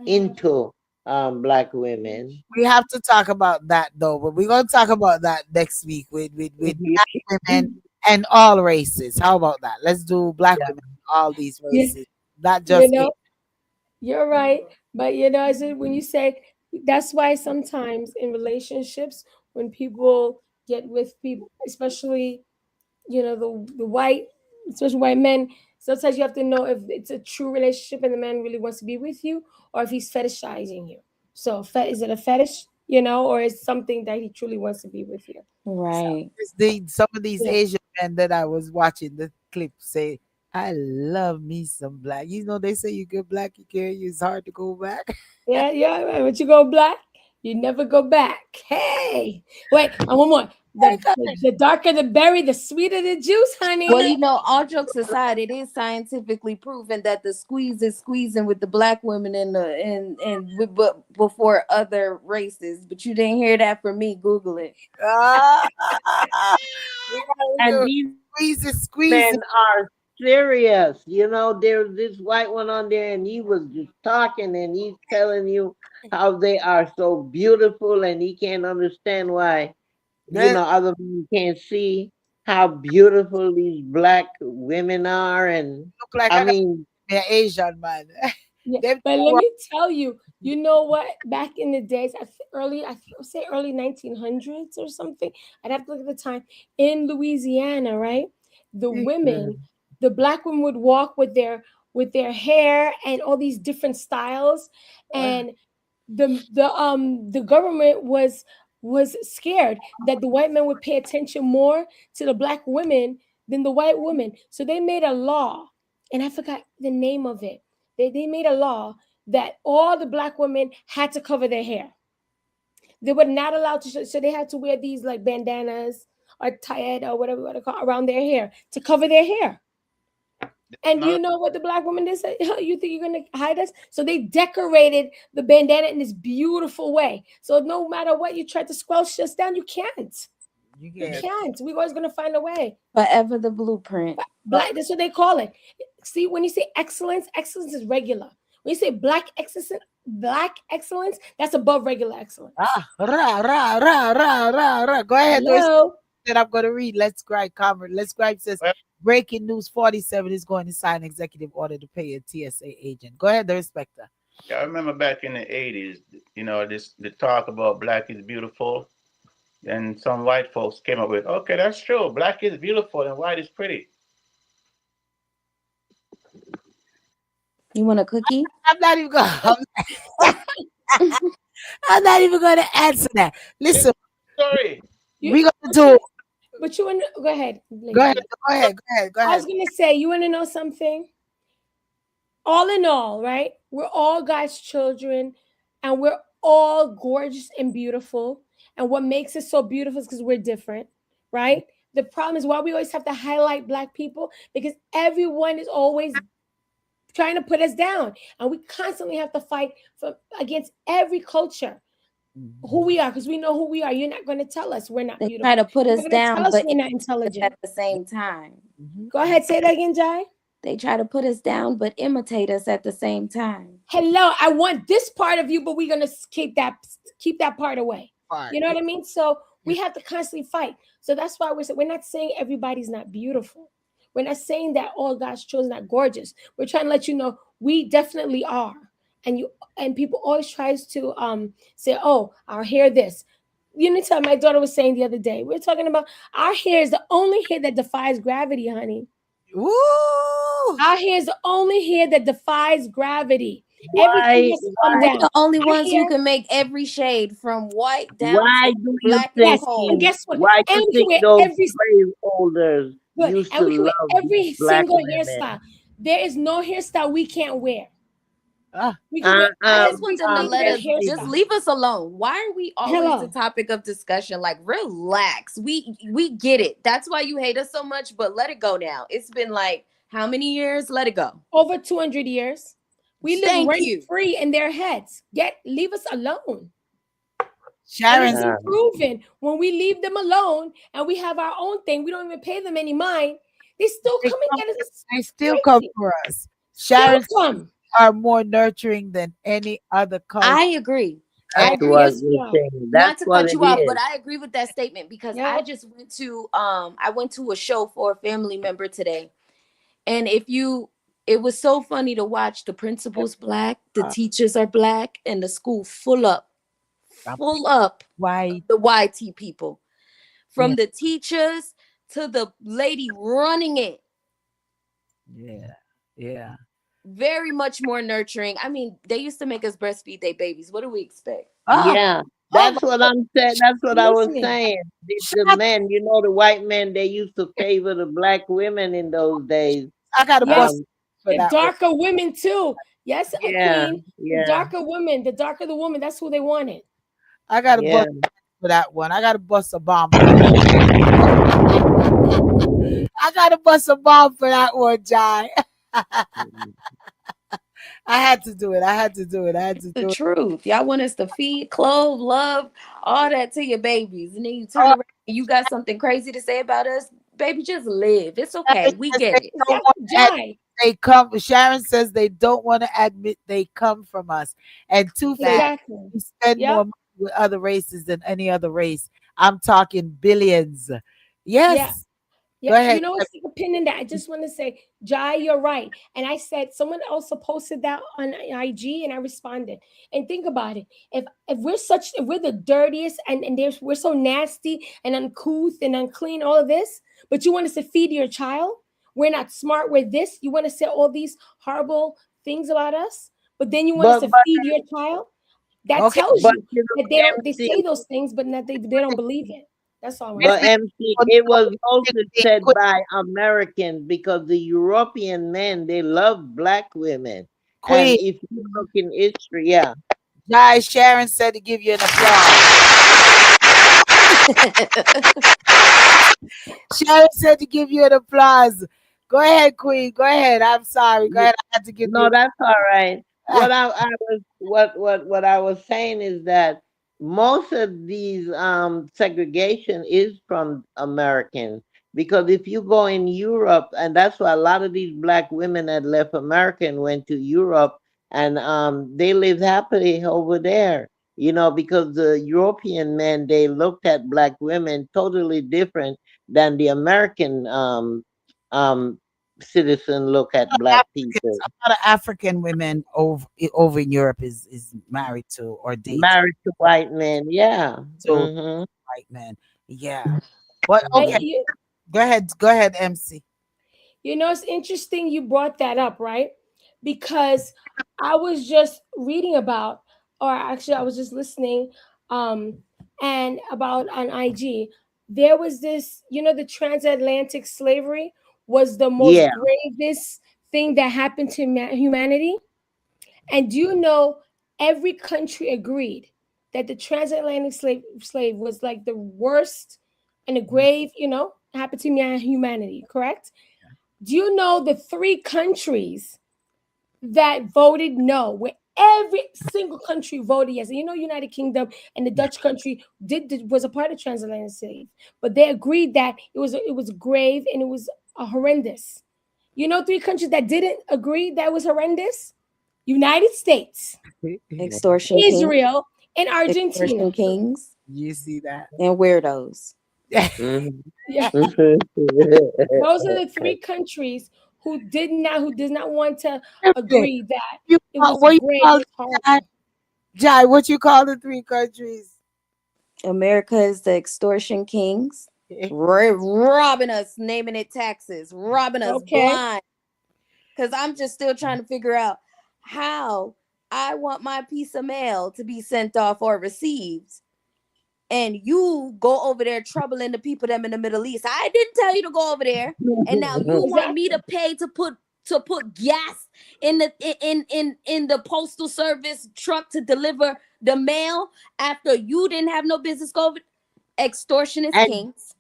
into black women. we have to talk about that though, but we're gonna talk about that next week with black women and all races. How about that? Let's do black Yeah. women, all these Yeah, races, not you just it. know, you're right. But I said when you say that's why sometimes in relationships, when people get with people, especially the white, especially white men, sometimes you have to know if it's a true relationship and the man really wants to be with you, or if he's fetishizing you. So, is it a fetish, or is something that he truly wants to be with you? Right. Some of these Yeah, Asian men that I was watching the clip say, "I love me some black." They say you get black, you care, it's hard to go back. yeah, yeah. Right. Once you go black, you never go back. Hey, wait, and one more. The darker the berry, the sweeter the juice, honey. Well, all jokes aside, it is scientifically proven that the squeeze is squeezing with the black women but before other races. But you didn't hear that from me. Google it. Ah, we And gotta these squeeze it, men squeeze it. are serious. There's this white one on there, and he was just talking, and he's telling you how they are so beautiful, and he can't understand why, Man, other men can't see how beautiful these black women are. And look like I I got mean, me an Asian man. Yeah, Them but two let are- me tell you, you know what? Back in the days, I would say early 1900s or something. I'd have to look at the time in Louisiana, right? The women, the black women would walk with their hair and all these different styles, and the government was scared that the white men would pay attention more to the black women than the white women. So they made a law, and I forgot the name of it. They made a law that all the black women had to cover their hair. They were not allowed to so they had to wear these like bandanas or tied or whatever you want to call around their hair to cover their hair. And you Not know what the black woman did say? You think you're gonna hide us? So they decorated the bandana in this beautiful way. So no matter what you try to squelch us down, you can't. You You get can't. We're always gonna find a way. Forever the blueprint. Black, that's what they call it. See, when you say excellence, excellence is regular. When you say black excellence, that's above regular excellence. rah, rah, rah, rah, rah, rah. Go ahead, there's Hello. that I'm going to read. Let's Scribe comment. Let's Scribe says, well, breaking news 47 is going to sign executive order to pay a TSA agent. Go ahead, the respecter. yeah, I remember back in the 80s, this the talk about black is beautiful. And some white folks came up with, okay, that's true. Black is beautiful and white is pretty. You want a cookie? I'm not even going I'm not even going to answer that. It's Listen, story. You, we're going to do but you want to go ahead. go ahead, Lady. go ahead, go ahead, go I was ahead. gonna say, you want to know something? All in all, right? We're all God's children, and we're all gorgeous and beautiful. And what makes us so beautiful is because we're different, right? The problem is why we always have to highlight black people because everyone is always trying to put us down, and we constantly have to fight against every culture who we are because we know who we are. You're not going to tell us we're not They beautiful. try to put You're us not going to tell down, us but we're not imitate us intelligent. at the same time. Go ahead, say that again, Jai. They try to put us down, but imitate us at the same time. Hello, I want this part of you, but we're gonna keep that part away. Fine. You know what I mean? So we have to constantly fight. So that's why we're not saying everybody's not beautiful. We're not saying that all God's children are not gorgeous. We're trying to let you know we definitely are. And people always tries to say, oh, our hair this. You know, my daughter was saying the other day, we are talking about our hair is the only hair that defies gravity, honey. Woo! Our hair is the only hair that defies gravity. Everything why has to come We're down. the only Our ones who hair, can make every shade from white down why to do you black and think yes. And coal. guess what? why do And you we can think wear those every slaveholders good. used And to we can wear love every black single women? hairstyle. There is no hairstyle we can't wear. Ah, We can wear I every just want them to let single us just hairstyle. leave us alone. Why are we always the Hello. topic of discussion? Like, relax. We get it. That's why you hate us so much, but let it go now. It's been like How many years? Let it go. Over 200 years. We live Thank rent you. free in their heads. Leave us alone. And Sharon, it's been proven when we leave them alone and we have our own thing, we don't even pay them any mind. They still they come and come, get us. It's they still come crazy. for us. Still Sharon come. are more nurturing than any other culture. I agree. I That's agree. what Yes, we you're are. saying. Not That's to what cut it you off, but is. I agree with that statement because Yeah. I just went to a show for a family member today. And it was so funny to watch. The principal's black, the teachers are black, and the school full up Why? the YT people. From Yeah. the teachers to the lady running it. Yeah. Yeah. Very much more nurturing. I mean, they used to make us breastfeed their babies. What do we expect? Oh, Yeah, oh that's what I'm saying. That's what I was Listening. saying. The men, the white men, they used to favor the black women in those days. I got a Yes, bust Um, for the that one. darker women too. Yes, yeah, Queen. The yeah, darker women, the darker the woman, that's who they wanted. I got a yeah. bust for that one. I got to bust a bomb for that. I got to bust a bomb for that one, Jai. I had to do it. I had to do it. I had to The do it. truth. Y'all want us to feed, clothe, love, all that to your babies. And then you turn Oh, around and you got something crazy to say about us. Baby, just live. It's okay. Sharon We says get they it. don't want Exactly, to admit Jai. they come. Sharon says they don't want to admit they come from us. And Two Face, Exactly. we spend Yep. more money with other races than any other race. I'm talking billions. Yeah. Yes. Go Yeah, ahead. it's the opinion that I just want to say, Jai, you're right. And I said someone also posted that on IG, and I responded. And think about it. If we're the dirtiest and we're so nasty and uncouth and unclean, all of this, but you want us to feed your child, we're not smart with this. You want to say all these horrible things about us, but then you want us But to but feed your child. That Okay. tells but you that they say MC, those things, but not they don't believe it. That's all I want to This but say. makes MC, people it know was also they said quit. by Americans because the European men they love black women, and Queen. if you look in history, yeah, Jai, Sharon said to give you an applause. Sharon said to give you an applause. Go ahead, Queen. Go ahead. I'm sorry. Go ahead. I had to give no, you. that's all right. Ah, What I was saying is that most of these segregation is from Americans because if you go in Europe, and that's why a lot of these black women that left America and went to Europe, and they lived happily over there. Because the European men they looked at black women totally different than the American um citizen look at black Africans, people. a lot of African women over in Europe is married to or dates Married to white men, yeah. to white men. Yeah. But I, okay. Mhm. you, Go ahead. Go ahead, MC. it's interesting you brought that up, right? Because I was just reading about, or actually, I was just listening, um, and about on IG. There was this, the transatlantic slavery was the most Yeah. gravest thing that happened to humanity. And do you know every country agreed that the transatlantic slave was like the worst and a grave, happened to humanity, correct? Do you know the three countries that voted no, where every single country voted yes? And United Kingdom and the Dutch country was a part of transatlantic slave, but they agreed that it was grave and it was horrendous. Three countries that didn't agree that was horrendous: United States, Extortion king, Israel, and extortion Argentina. kings, You see that? and weirdos. Mhm. Yeah, those are the three countries who does not want to Listen, agree that you it was what you grave, it call it, was Jai? horrible. Jai, what you call the three countries? America is the extortion kings, robbing us, naming it taxes, robbing us Okay. blind. Because I'm just still trying to figure out how I want my piece of mail to be sent off or received. And you go over there troubling the people them in the Middle East. I didn't tell you to go over there. And now you want me to Exactly. pay to put gas in the postal service truck to deliver the mail after you didn't have no business go over. Extortionist And kings.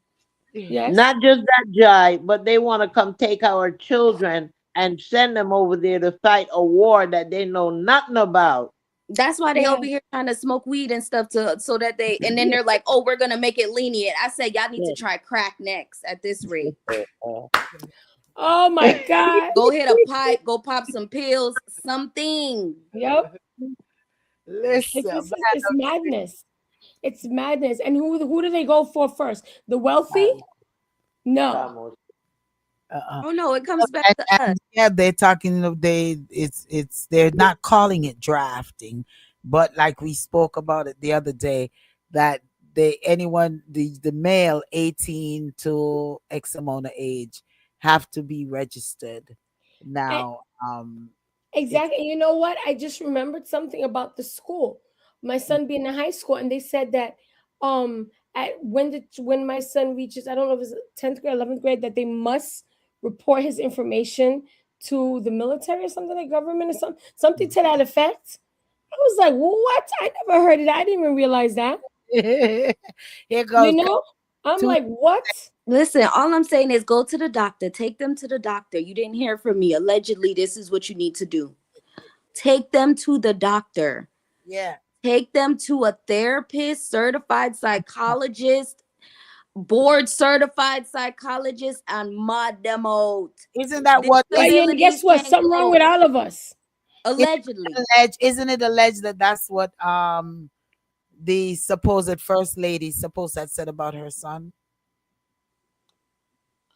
Yes. Not just that, Jai, but they want to come take our children and send them over there to fight a war that they know nothing about. That's why they Yeah. over here trying to smoke weed and stuff to so that they and then they're like, oh, we're gonna make it lenient. I said y'all need to try crack next at this rate. Oh my God. Go hit a pipe, go pop some pills, something. Yep. Listen, It's madness. It's madness. And who do they go for first? The wealthy? No. uh-uh. Oh no, it comes back And, to us. and yeah, they're talking of it's they're not calling it drafting, but like we spoke about it the other day, that they anyone the male 18 to X amount of age have to be registered And now. It's exactly. You know what? I just remembered something about the school. My son being in high school, and they said that at when my son reaches, I don't know if it's 10th grade, 11th grade, that they must report his information to the military or something, like government or something to that effect. I was like, what? I never heard it. I didn't even realize that. here You goes know? I'm two. like, what? Listen, all I'm saying is go to the doctor. Take them to the doctor. You didn't hear from me. Allegedly, this is what you need to do. Take them to the doctor. Yeah, Take them to a therapist, certified psychologist, board certified psychologist, and mod them out. isn't that This what But is then guess facilities what? can't Something wrong with close. all of us. Allegedly. isn't it alleged that that's what the supposed first lady supposed to have said about her son?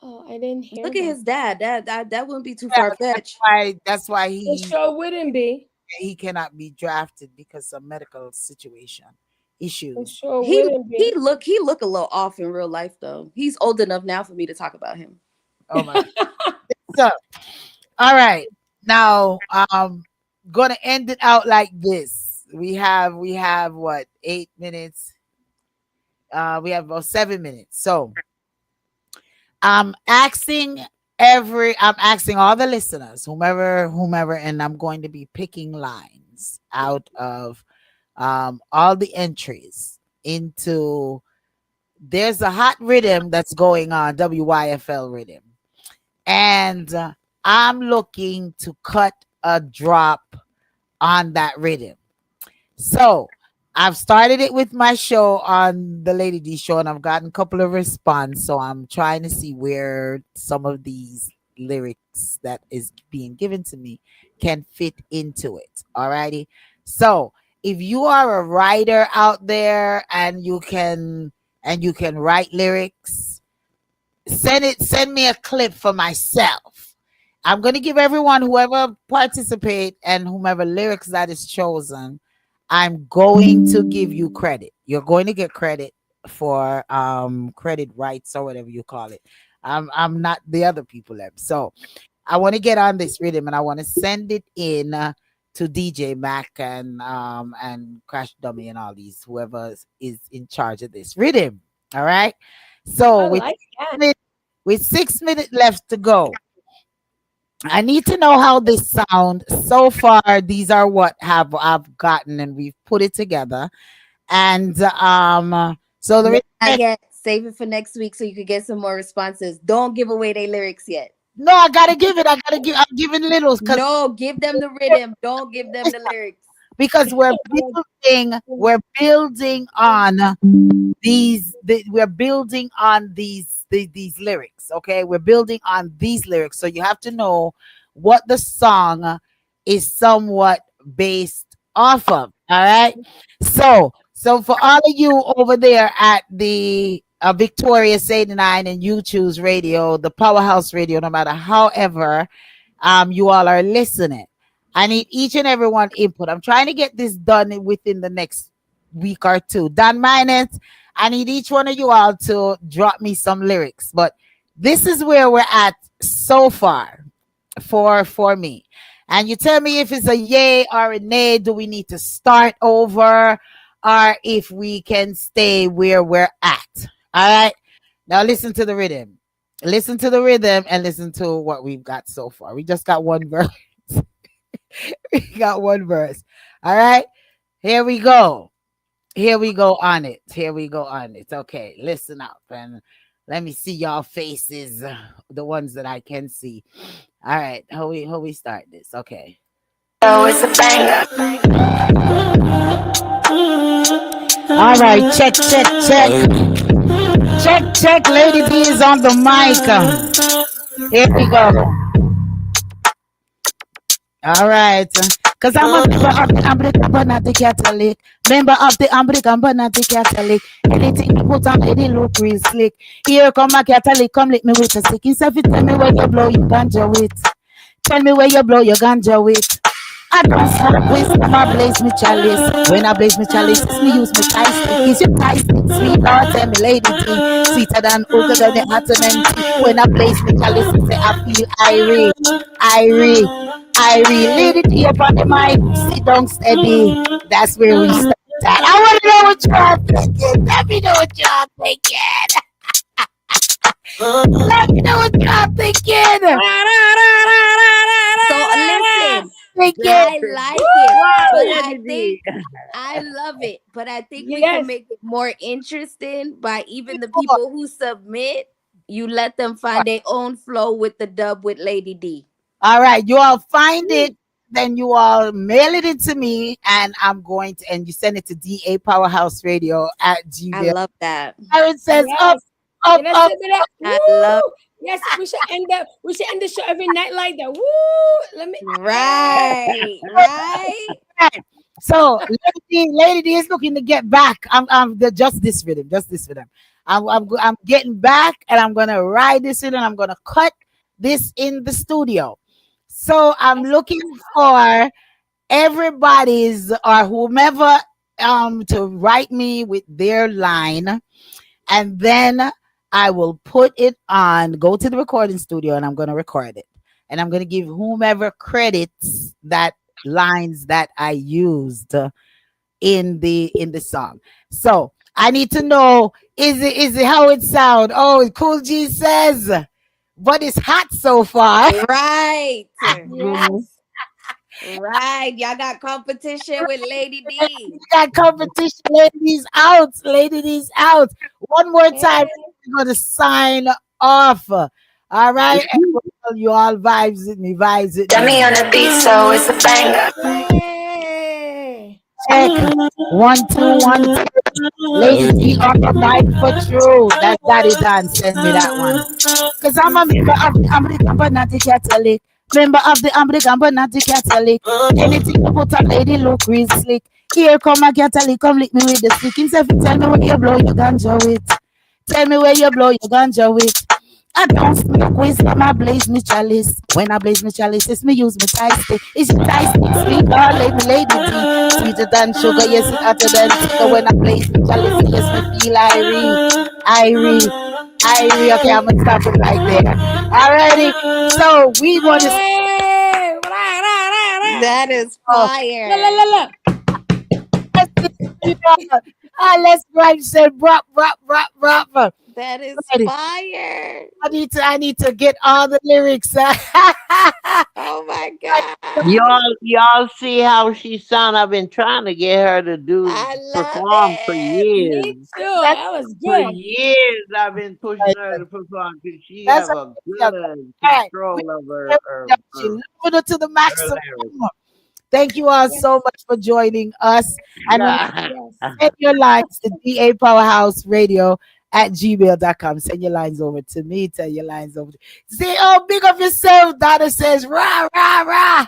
Oh, I didn't hear Look at that. his dad. That wouldn't be too Yeah, far fetched. that's why It sure wouldn't be. he cannot be drafted because of medical situation It issues. sure He wouldn't he be. look he look a little off in real life though. He's old enough now for me to talk about him. Oh my god. So all right. Now gonna end it out like this. We have what, 8 minutes? We have about 7 minutes. So I'm asking all the listeners, whomever, and I'm going to be picking lines out of all the entries into there's a hot rhythm that's going on, WYFL rhythm. And I'm looking to cut a drop on that rhythm. So I've started it with my show on the Lady D show, and I've gotten a couple of response. So I'm trying to see where some of these lyrics that is being given to me can fit into it. Alrighty. So if you are a writer out there and you can write lyrics, send me a clip for myself. I'm going to give everyone, whoever participate and whomever lyrics that is chosen, I'm going to give you credit. You're going to get credit for credit rights or whatever you call it. I'm not the other people. So I want to get on this rhythm and I want to send it in to DJ Mac and Crash Dummy and all these whoever is in charge of this rhythm. All right. So I like that. with 6 minutes left to go, I need to know how this sound so far. These are what have I've gotten, and we've put it together. And so the Not yet. Save it for next week so you could get some more responses. Don't give away their lyrics yet. no, I gotta give it. I'm giving littles because No, give them the rhythm. Don't give them the lyrics. because we're building on we're building on these lyrics. Okay, we're building on these lyrics, so you have to know what the song is somewhat based off of. All right, so for all of you over there at the Victorious 89 and You Choose Radio, the Powerhouse Radio, no matter however you all are listening, I need each and every one input. I'm trying to get this done within the next week or two. Done minus, I need each one of you all to drop me some lyrics. But this is where we're at so far for me. And you tell me if it's a yay or a nay. Do we need to start over or if we can stay where we're at? All right. Now listen to the rhythm. Listen to the rhythm and listen to what we've got so far. We just got one verse. We got one verse. All right. Here we go. Here we go on it. Here we go on it. Okay, listen up. And Let me see y'all faces, the ones that I can see. All right, how we start this? Okay. So it's a banger. All right, check, check, check, check, check. Lady D is on the mic. Here we go. All right. Because I'm a member of the American Banana Catholic. Member of the American Banana Catholic. Anything you put on it look real slick. Here come a Catholic, come lick me with a stick. Instead of tell me where you blow your ganja with. Tell me where you blow your ganja with. I don't smoke wisdom, I blaze me chalice. When I blaze me chalice, it's me use me tie stick. Is your tie stick sweet? Lord, tell me, lady D. Sweeter than Uga than the hotter than tea. When I blaze me chalice, I say I feel irie, irie, irie. Lady D up on the mic, sit down steady. That's where we start. I want to know what you're thinking. Let me know what you're thinking. Let me know what you're thinking. So listen, Thinking. I like it, but Wow, I think I love it, but I think we can Yes. make it more interesting by even the people who submit. You let them find their own flow with the dub with Lady D. All right, you all find it, then you all mail it in to me, and I'm going to, and you send it to DA Powerhouse Radio at I Gmail. love that. It says up, Yes. up, Yeah, up. that's it. I love Woo! Yes, we should end the show every night like that. Woo! Let me right, right. Right. So, Lady D is looking to get back. Just this rhythm, just this rhythm. I'm getting back, and I'm gonna ride this in, and I'm gonna cut this in the studio. So I'm looking for everybody's or whomever to write me with their line, and then I will put it on, go to the recording studio, and I'm going to record it, and I'm going to give whomever credits that lines that I used in the song. So I need to know, is it how it sound? Oh, Cool G says, but it's hot so far. Right. yes. Right. Y'all got competition with Lady D. Got competition. Ladies out. Ladies out. One more time. Hey. We're going to sign off. All right. And you all vibes with me. Vibes with Dummy me. on the beat, so it's a banger. Hey. Check. 1, 2, 1, 2. Ladies be on the mic for true. That's Daddy Dan. Send me that one. Because I'm a member of the American Banana Catholic. Member of the American Banana Catholic. Anything you put a lady look real slick. Here come a Catholic, come lick me with the stick. Himself, tell me where you blow your ganja with. Tell me where you blow your ganja with. I don't smoke wisdom, I blaze me chalice. When I blaze me chalice, it's me use my tie stick. It's your tie stick, sweet lady D. Sweeter than sugar, yes, it's hotter than sugar. When I blaze me chalice, yes, me feel irie. Okay, I'm gonna stop it right there. Alrighty. So we want to Hey. That is oh, fire. La. let's rhyme say rap. That is Ready. fire. I need to get all the lyrics. Oh my God. y'all see how she sound? I've been trying to get her to I love perform for it. Me years. too. That was For good. years, I've been pushing her to perform because she That's have what a all good right. control of She loving it to the maximum. lyrics. Thank you all Yes. so much for joining us. And remember, Yes. send your lines to DA Powerhouse Radio at gmail.com. Send your lines over to me. Tell your lines over to say, oh, big of yourself. Donna says, rah, rah, rah.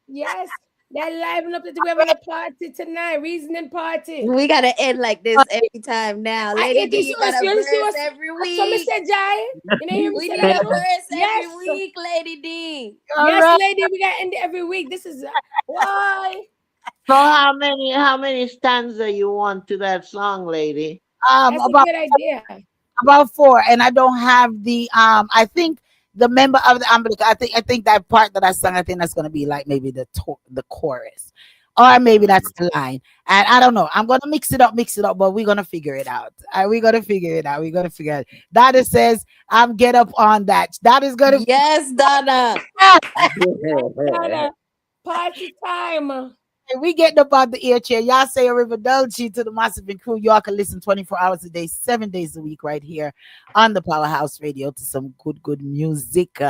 Yes. That liven up that we're having a party tonight, reasoning party. We gotta end like this every time now. I Lady hate D, this. you got a You see verse what? every That's what I week. said, Jai. You know, hear me We say need that a too? verse Yes. every week, Lady D. All Yes, right. lady. We got to end it every week. This is why. So how many stanza you want to that song, lady? That's a About good idea. 4, and I don't have the I think the member of the umbilical. I think that part that I sung, I think that's gonna be like maybe the chorus, or maybe that's the line. And I don't know. I'm gonna mix it up, but we're gonna figure it out. We're gonna figure it out. We're gonna figure it. Dada says, "I'm get up on that." That is gonna. Yes, Donna. Donna, party time. We getting up on the air chair. Y'all say a river Dolce to the Massive and crew. Y'all can listen 24 hours a day, 7 days a week, right here on the Powerhouse Radio to some good music.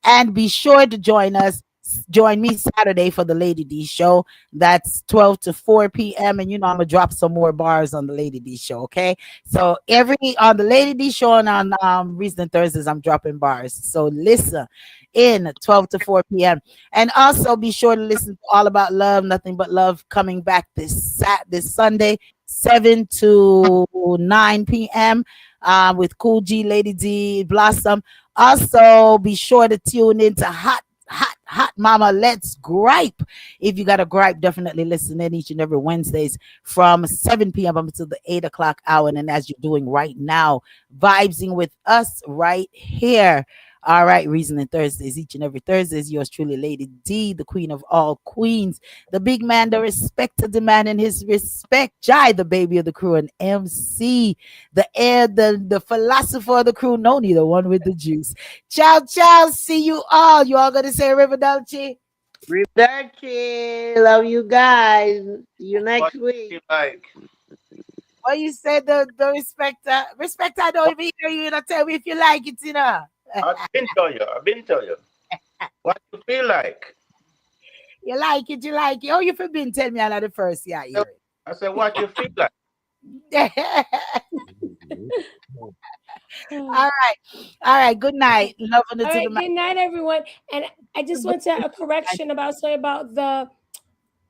And be sure to join us. Join me Saturday for the Lady D show. That's 12 to 4 p.m. And you know I'm gonna drop some more bars on the Lady D show. Okay. So every on the Lady D show and on Reason Thursdays, I'm dropping bars. So listen in 12 to 4 p.m. And also be sure to listen to All About Love, Nothing But Love coming back this Sunday, 7 to 9 p.m. With Cool G, Lady D, Blossom. Also be sure to tune in to Hot Mama Let's Gripe. If you got a gripe, definitely listen in each and every Wednesdays from 7 p.m. until the 8 o'clock hour. And as you're doing right now, vibesing with us right here. All right, Reasoning Thursdays, each and every Thursday is yours truly, Lady D, the queen of all queens, the big man, the respecter, demanding his respect, Jai, the baby of the crew, and MC, the air, the philosopher of the crew, Noni, the one with the juice. Ciao, ciao. See you all. You all gonna say River Dolce? Riverdarchi, love you guys. See you next week. What you said, the respecter? Respecter, I don't even hear you. You know, tell me if you like it, you know. I've been tell you. What you feel like? You like it, you like it. Oh, you forbidden tell me all of the first, yeah. I said, what you feel like? All right. Good night. Love All right, good night, everyone. And I just want to have a correction about the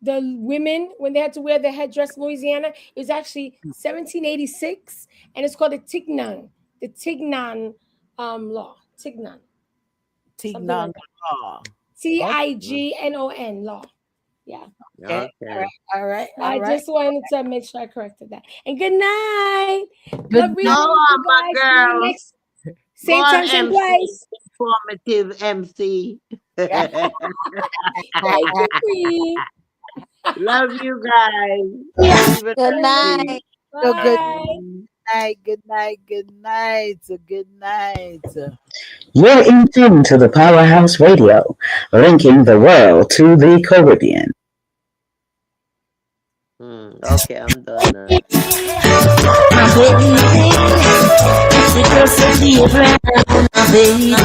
women when they had to wear the headdress in Louisiana. It was actually 1786, and it's called the Tignon law. Tignon law. Tignon law. Yeah. Okay. All right. I just wanted to make sure I corrected that. And good night. Good night, my girl. Same time, same place. Informative MC. Thank you, Queen. Love you guys. Good night. Good night. You're in tune to the Powerhouse Radio, linking the world to the Caribbean. Okay, I'm done now. My baby,